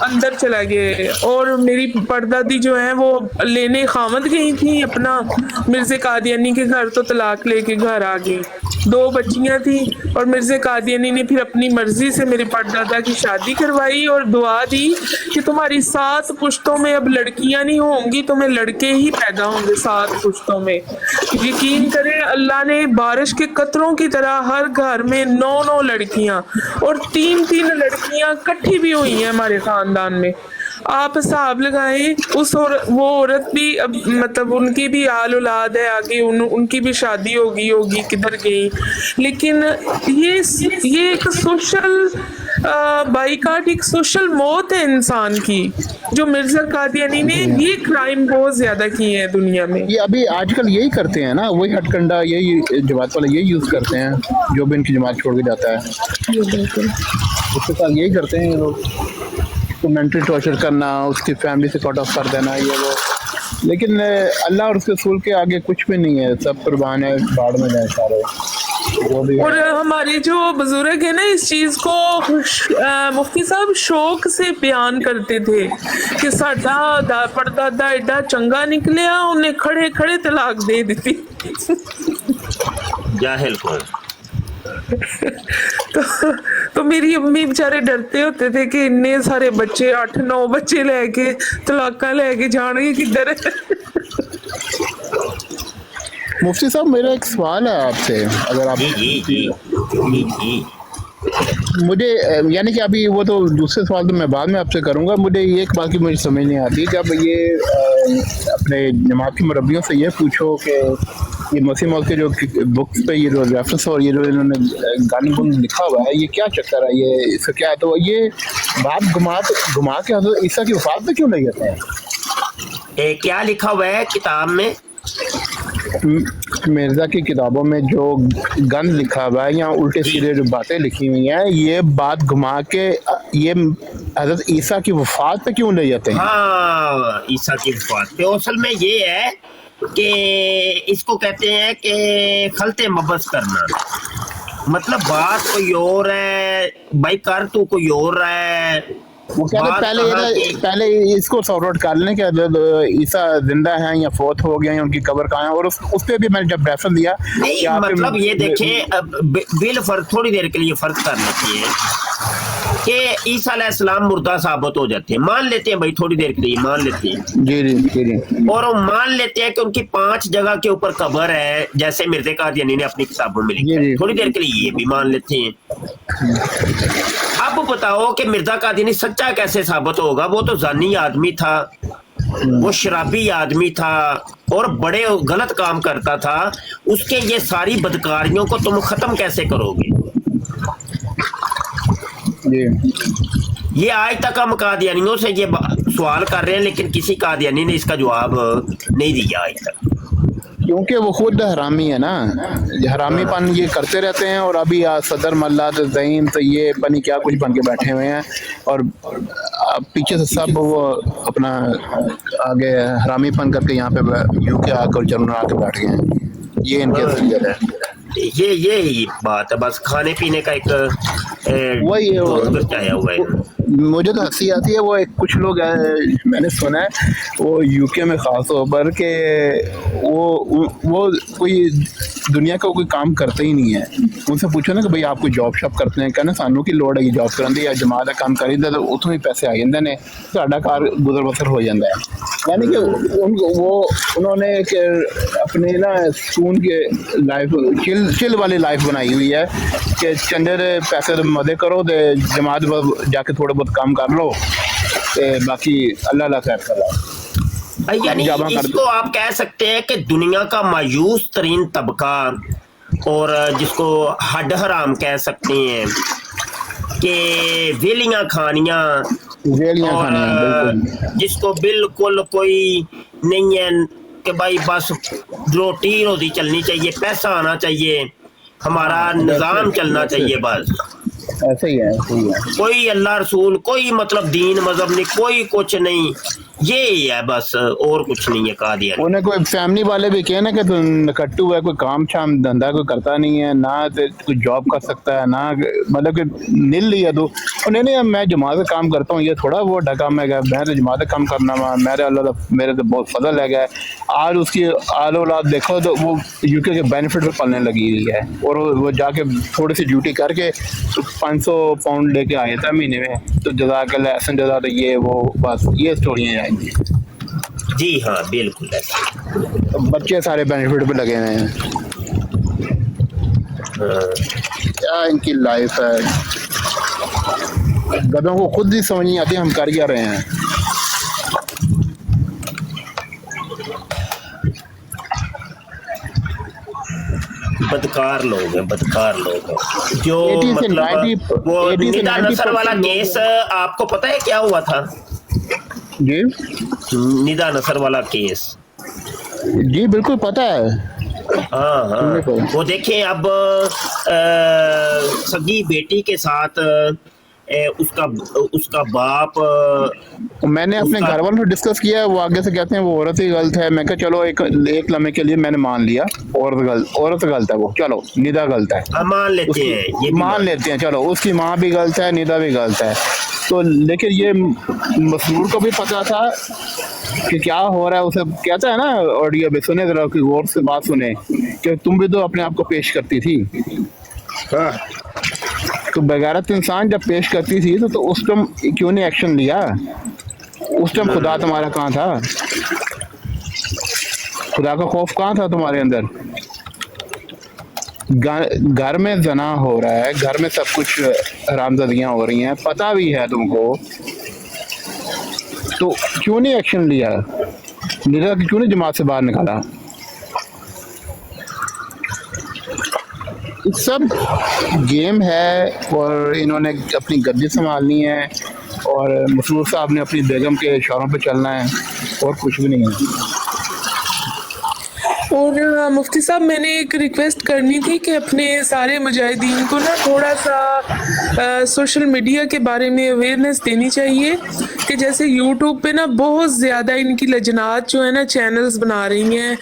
अंदर चला गए। और मेरी परदादी जो है वो लेने खामद गई थी अपना मिर्ज़ा कादियानी के घर, तो तलाक लेके घर आ गई। 2 बच्चियां थी और मिर्ज़ा कादियानी ने फिर अपनी मर्जी से मेरे परदादा की शादी करवाई और दुआ दी कि तुम्हारी 7 पुश्तों में अब लड़कियां नहीं होंगी, तुम्हें लड़के ही पैदा होंगे 7 पुश्तों में। यकीन करें अल्लाह ने बारिश के कतरों की तरह हर घर में 9 लड़कियां और 3 लड़कियां इकट्ठी भी हुई हैं हमारे खानदान में। आप हिसाब लगाएं वो औरत भी अब मतलब उनकी भी आल औलाद है आगे, उनकी भी शादी होगी किधर गई। लेकिन ये एक सोशल बाइकाट, एक सोशल मौत है इंसान की, जो मिर्ज़ा कादियानी ने ये क्राइम बहुत ज्यादा किए हैं दुनिया में। ये अभी आजकल यही करते हैं ना, वही हटकंडा यही जमात वाले यही यूज करते हैं, जो भी इनकी जमात छोड़ के जाता है उसके साथ यही करते हैं ये लोग, उसको मेंटली टॉर्चर करना, उसकी फैमिली से कट ऑफ कर देना, ये वो। लेकिन अल्लाह और उसके रसूल के आगे कुछ भी नहीं है, सब कुर्बान है, बाढ़ में जाए सारे जो भी है। और हमारे जो बुजुर्ग है ना इस चीज को मुफ्ती साहब शौक से बयान करते थे कि साडा परदादा एडा चंगा निकलिया, उन्हें खड़े खड़े तलाक दे दी। जाहिल को तो मेरी अम्मी बेचारे डरते होते थे कि इन्ने सारे बच्चे 8-9 बच्चे लेके तलाका लेके जाने किधर। मुफ्ती साहब मेरा एक सवाल है आपसे, अगर आप जी मुझे यानी कि अभी वो तो दूसरे सवाल तो मैं बाद में आपसे करूंगा, मुझे एक बात की मुझे समझ नहीं आती, जब ये अपने जमात के मुरब्बियों से ये पूछो कि ये मसीह मौत के जो बुक्स पे ये जो रेफरेंस और ये जो इन्होंने गाने गुन लिखा हुआ है, ये क्या चक्कर है, ये इसका क्या है, तो ये बात घुमा के हज़रत ईसा की वफात पे क्यों ले जाते हैं? क्या लिखा हुआ है किताब में? मिर्ज़ा की किताबों में जो गंद लिखा हुआ है या उल्टे सीधे जो बातें लिखी हुई हैं, ये बात घुमा के ये हज़रत ईसा की वफात पे क्यों ले जाते हैं? हाँ, ईसा की वफात पे असल में ये है कि इसको कहते हैं कि खलते मबस करना, मतलब बात कोई और है भाई, कर तू कोई और है। वो कहते पहले इसको सॉर्ट आउट कर लें कि ईसा जिंदा है या फौत हो गया या उनकी कब्र कहाँ है, और उस पे भी मैंने जब रेफरेंस दिया नहीं, मतलब ये देखें बिल फर्क थोड़ी देर के लिए फर्क करना चाहिए कि ईसा अलैहिस्सलाम मुर्दा साबित हो जाते हैं, मान लेते हैं भाई, थोड़ी देर के लिए मान लेते हैं जी, और हम मान लेते हैं कि उनकी 5 जगह के ऊपर कब्र है, जैसे मिर्ज़ा कादियानी ने अपनी किताबों में लिखा है, थोड़ी देर के लिए ये भी मान लेते हैं। अब बताओ कि मिर्ज़ा कादियानी सच्चा कैसे साबित होगा? वो तो जानी आदमी था, वो शराबी आदमी था और बड़े गलत काम करता था, उसके ये सारी बदकारियों को तुम खत्म कैसे करोगे? ये आज तक हम कादियानियों से ये सवाल कर रहे हैं, लेकिन किसी कादियानी ने इसका जवाब नहीं दिया आज तक, क्योंकि वो खुद हरामी है ना, हरामीपन ये करते रहते हैं। और अभी सदर मल्लाद ज़ईन तो ये बनी क्या कुछ बन के बैठे हुए हैं, और पीछे से सब वो अपना आगे हरामीपन करके यहाँ पे यूके आकर जर्नल आके बैठ गए हैं। ये इनके असलियत है, ये बात है, बस खाने पीने का एक वही आया हुआ है। मुझे तो हंसी आती है वो एक कुछ लोग मैंने सुना है वो यूके में ख़ास तौर पर कि वो कोई दुनिया का कोई काम करते ही नहीं है। उनसे पूछो ना कि भाई आप कोई जॉब शॉप करते हैं, कहना सानू की लोड़ है जॉब करन दी या जमात का काम करी तो उतों ही पैसे आ जाते हैं, साडा कार गुजर बसर हो जाता है। यानी कि उन्होंने एक अपने ना सुकून के लाइफ चिल वाली लाइफ बनाई हुई है कि चंदे दे पैसे तो मदे करो तो जमात जाके थोड़े बहुत काम कर लो ते बाकी अल्लाह ला खैर करा। यानी इसको आप कह सकते हैं कि दुनिया का मायूस तरीन तबका और जिसको हड हराम कह सकते हैं कि वेलियां खानियां और जिसको बिल्कुल कोई नहीं है कि भाई बस रोटी रोटी चलनी चाहिए, पैसा आना चाहिए, हमारा निज़ाम चलना चाहिए, बस ऐसे ही है। कोई अल्लाह रसूल, कोई मतलब दीन मजहब नहीं, कोई कुछ नहीं, ये ही है बस, और कुछ नहीं है कादियानी। उन्हें कोई फैमिली वाले भी कहे ना कि तू नकट्टू है, कोई काम शाम धंधा कोई करता नहीं है ना, कोई जॉब कर सकता है ना, मतलब कि नील लिया तो उन्हें नहीं मैं जमात का काम करता हूँ, ये थोड़ा बहुत काम है, मैं तो जमात का काम करना वा, मेरे अल्लाह मेरे तो बहुत फजल है गया। आज उसकी आल औलाद देखो तो वो यूके के बेनिफिट पर पलने लगी हुई है और वो जाके थोड़ी सी ड्यूटी करके 500 पाउंड लेके आए था महीने में, तो जज़ाकल्लाह एहसन जज़ा, तो ये वो बस ये स्टोरियाँ आएंगी। जी हाँ बिल्कुल ऐसा। बच्चे सारे बेनिफिट पे लगे हुए हैं। क्या इनकी लाइफ है, गधों को खुद ही समझ नहीं आती हम कर क्या रहे हैं। बदकार लोग हैं, बदकार लोग हैं जो 80 से मतलब 90 वो 80 से निदा 90% नसर वाला केस आपको पता है क्या हुआ था? जी निदा नसर वाला केस, जी बिल्कुल पता है। हाँ हाँ, वो देखें अब सगी बेटी के साथ उसका बाप, मैंने अपने घर वालों से डिस्कस किया है, वो आगे से कहते हैं वो औरत ही गलत है। मैं कहा चलो एक लम्हे के लिए मैंने मान लिया औरत गलत है, वो चलो निदा गलत है, मान लेते हैं, ये मान लेते हैं, चलो उसकी माँ भी गलत है, निदा भी गलत है। तो लेकिन ये मसरूर को भी पता था कि क्या हो रहा है, उसे कहता है ना ऑडियो भी सुने जरा, गौर से बात सुने कि तुम भी तो अपने आप को पेश करती थी। हाँ, तो बेगैरत इंसान जब पेश करती थी तो उस टाइम क्यों नहीं एक्शन लिया? उस टाइम खुदा तुम्हारा कहाँ था? खुदा का खौफ कहाँ था तुम्हारे अंदर? घर में जना हो रहा है, घर में सब कुछ हरामजादियां हो रही हैं, पता भी है तुमको, तो क्यों नहीं एक्शन लिया? निदा क्यों नहीं जमात से बाहर निकाला? सब गेम है और इन्होंने अपनी गद्दी संभालनी है और मसरूर साहब ने अपनी बेगम के इशारों पे चलना है और कुछ भी नहीं है। और मुफ्ती साहब मैंने एक रिक्वेस्ट करनी थी कि अपने सारे मुजाहिदीन को ना थोड़ा सा सोशल मीडिया के बारे में अवेयरनेस देनी चाहिए कि जैसे यूट्यूब पे ना बहुत ज़्यादा इनकी लजनात जो है ना चैनल्स बना रही हैं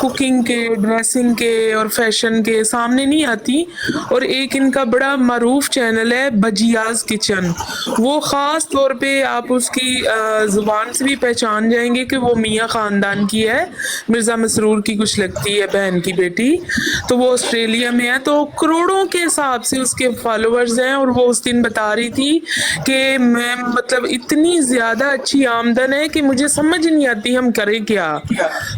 कुकिंग के, ड्रेसिंग के और फैशन के, सामने नहीं आती। और एक इनका बड़ा मरूफ चैनल है बजियाज किचन, वो ख़ास तौर पे आप उसकी ज़ुबान से भी पहचान जाएंगे कि वो मियाँ ख़ानदान की है, मिर्ज़ा मसरूर की कुछ लगती है बहन की बेटी, तो वो ऑस्ट्रेलिया में है, तो करोड़ों के हिसाब से उसके फॉलोअर्स हैं। और वो उस दिन बता रही थी कि मैं मतलब इतनी ज़्यादा अच्छी आमदन है कि मुझे समझ नहीं आती हम करें क्या।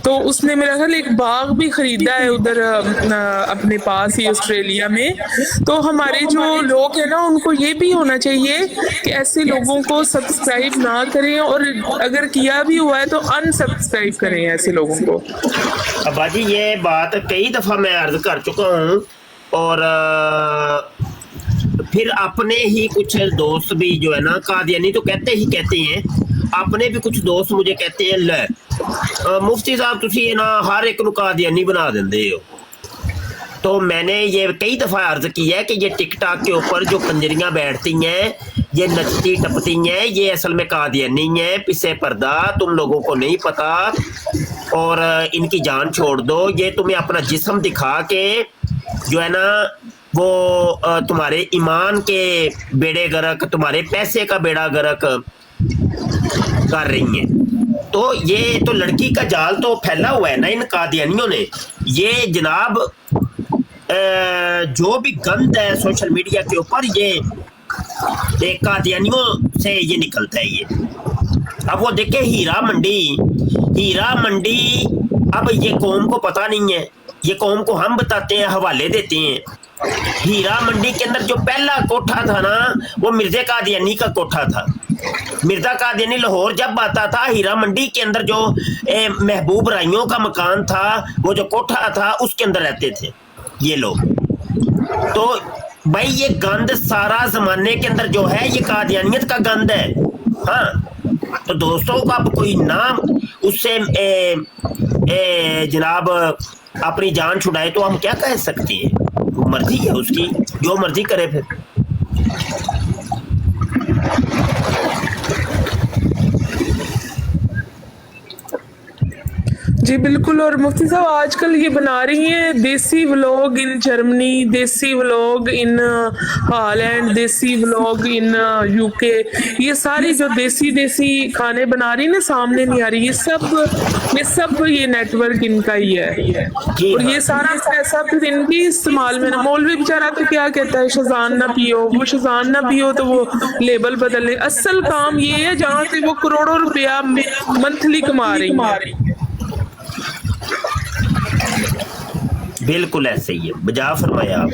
तो उसने मेरा ख्याल एक बाग भी खरीदा है उधर अपने पास ही ऑस्ट्रेलिया में। तो हमारे जो लोग हैं ना उनको ये भी होना चाहिए कि ऐसे लोगों को सब्सक्राइब ना करें और अगर किया भी हुआ है तो अनसब्सक्राइब करें ऐसे लोगों को। अब्बाजी ये बात कई दफ़ा मैं अर्ज कर चुका हूँ और फिर अपने ही कुछ दोस्त भी जो है ना कादियानी तो कहते हैं, अपने भी कुछ दोस्त मुझे कहते हैं ले मुफ्ती साहब तुसी ना हर एक नूं कादियानी बना देंदे हो। तो मैंने ये कई दफ़ा अर्ज किया है कि ये टिकटॉक के ऊपर जो कंजरियाँ बैठती हैं, ये नचती टपती हैं, ये असल में कादियानी है, पीछे पर्दा, तुम लोगों को नहीं पता और इनकी जान छोड़ दो। ये तुम्हें अपना जिस्म दिखा के जो है ना वो तुम्हारे ईमान के बेड़े गर्क, तुम्हारे पैसे का बेड़ा गर्क कर रही हैं। तो ये तो लड़की का जाल तो फैला हुआ है ना इन कादियानियों ने। ये जनाब जो भी गंद है सोशल मीडिया के ऊपर, ये कादियानियों से ये निकलता है। ये अब वो देखे हीरा मंडी, अब ये कौम को पता नहीं है, ये कौम को हम बताते हैं, हवाले देते हैं। हीरा मंडी के अंदर जो पहला कोठा था ना, वो मिर्जा कादियानी का कोठा था। मिर्जा कादियानी लाहौर जब आता था, हीरा मंडी के अंदर जो महबूब राइयों का मकान था, वो जो कोठा था, उसके अंदर रहते थे ये लोग। तो भाई ये गंद सारा जमाने के अंदर जो है, ये कादियानियत का गंद है। हाँ, तो दोस्तों का अब कोई नाम उससे जनाब अपनी जान छुड़ाए तो हम क्या कह सकते हैं? मर्जी है उसकी, जो मर्जी करे फिर। जी बिल्कुल। और मुफ्ती साहब आजकल ये बना रही हैं देसी व्लॉग इन जर्मनी, देसी व्लॉग इन हॉलैंड, देसी व्लॉग इन यूके। ये सारी जो देसी खाने बना रही ना, सामने नहीं आ रही। ये सब ये नेटवर्क इनका ही है। और ये सारा पैसा फिर इनकी इस्तेमाल में ना। मौलवी बेचारा तो क्या कहता है, शज़ान ना पियो, वो शज़ान ना पियो तो वो लेबल बदलने। असल काम ये है जहाँ से वो करोड़ों रुपया मंथली कमा रही है। बिल्कुल ऐसे ही है, बजा फरमाया आप।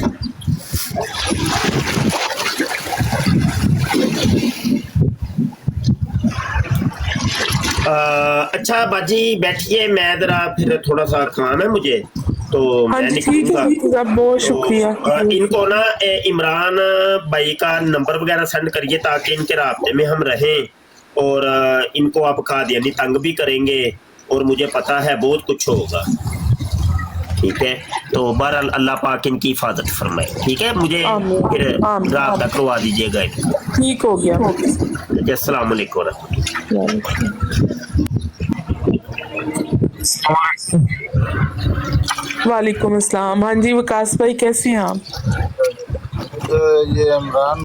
अच्छा बाजी बैठिए, मैं जरा फिर थोड़ा सा काम है मुझे, तो मैं निकलूंगा। बहुत शुक्रिया। इनको ना इमरान भाई का नंबर वगैरह सेंड करिए ताकि इनके राब्ते में हम रहें, और इनको आप कादियानी तंग भी करेंगे, और मुझे पता है बहुत कुछ होगा। ठीक है, तो बहरहाल अल्लाह पाक इनकी हिफाजत फरमाए। ठीक है, मुझे फिर राब्ता करवा दीजिएगा। ठीक हो गया। अस्सलाम वालेकुम। वालेकुम अस्सलाम। हाँ जी वकास भाई, कैसे हैं आप? ये इमरान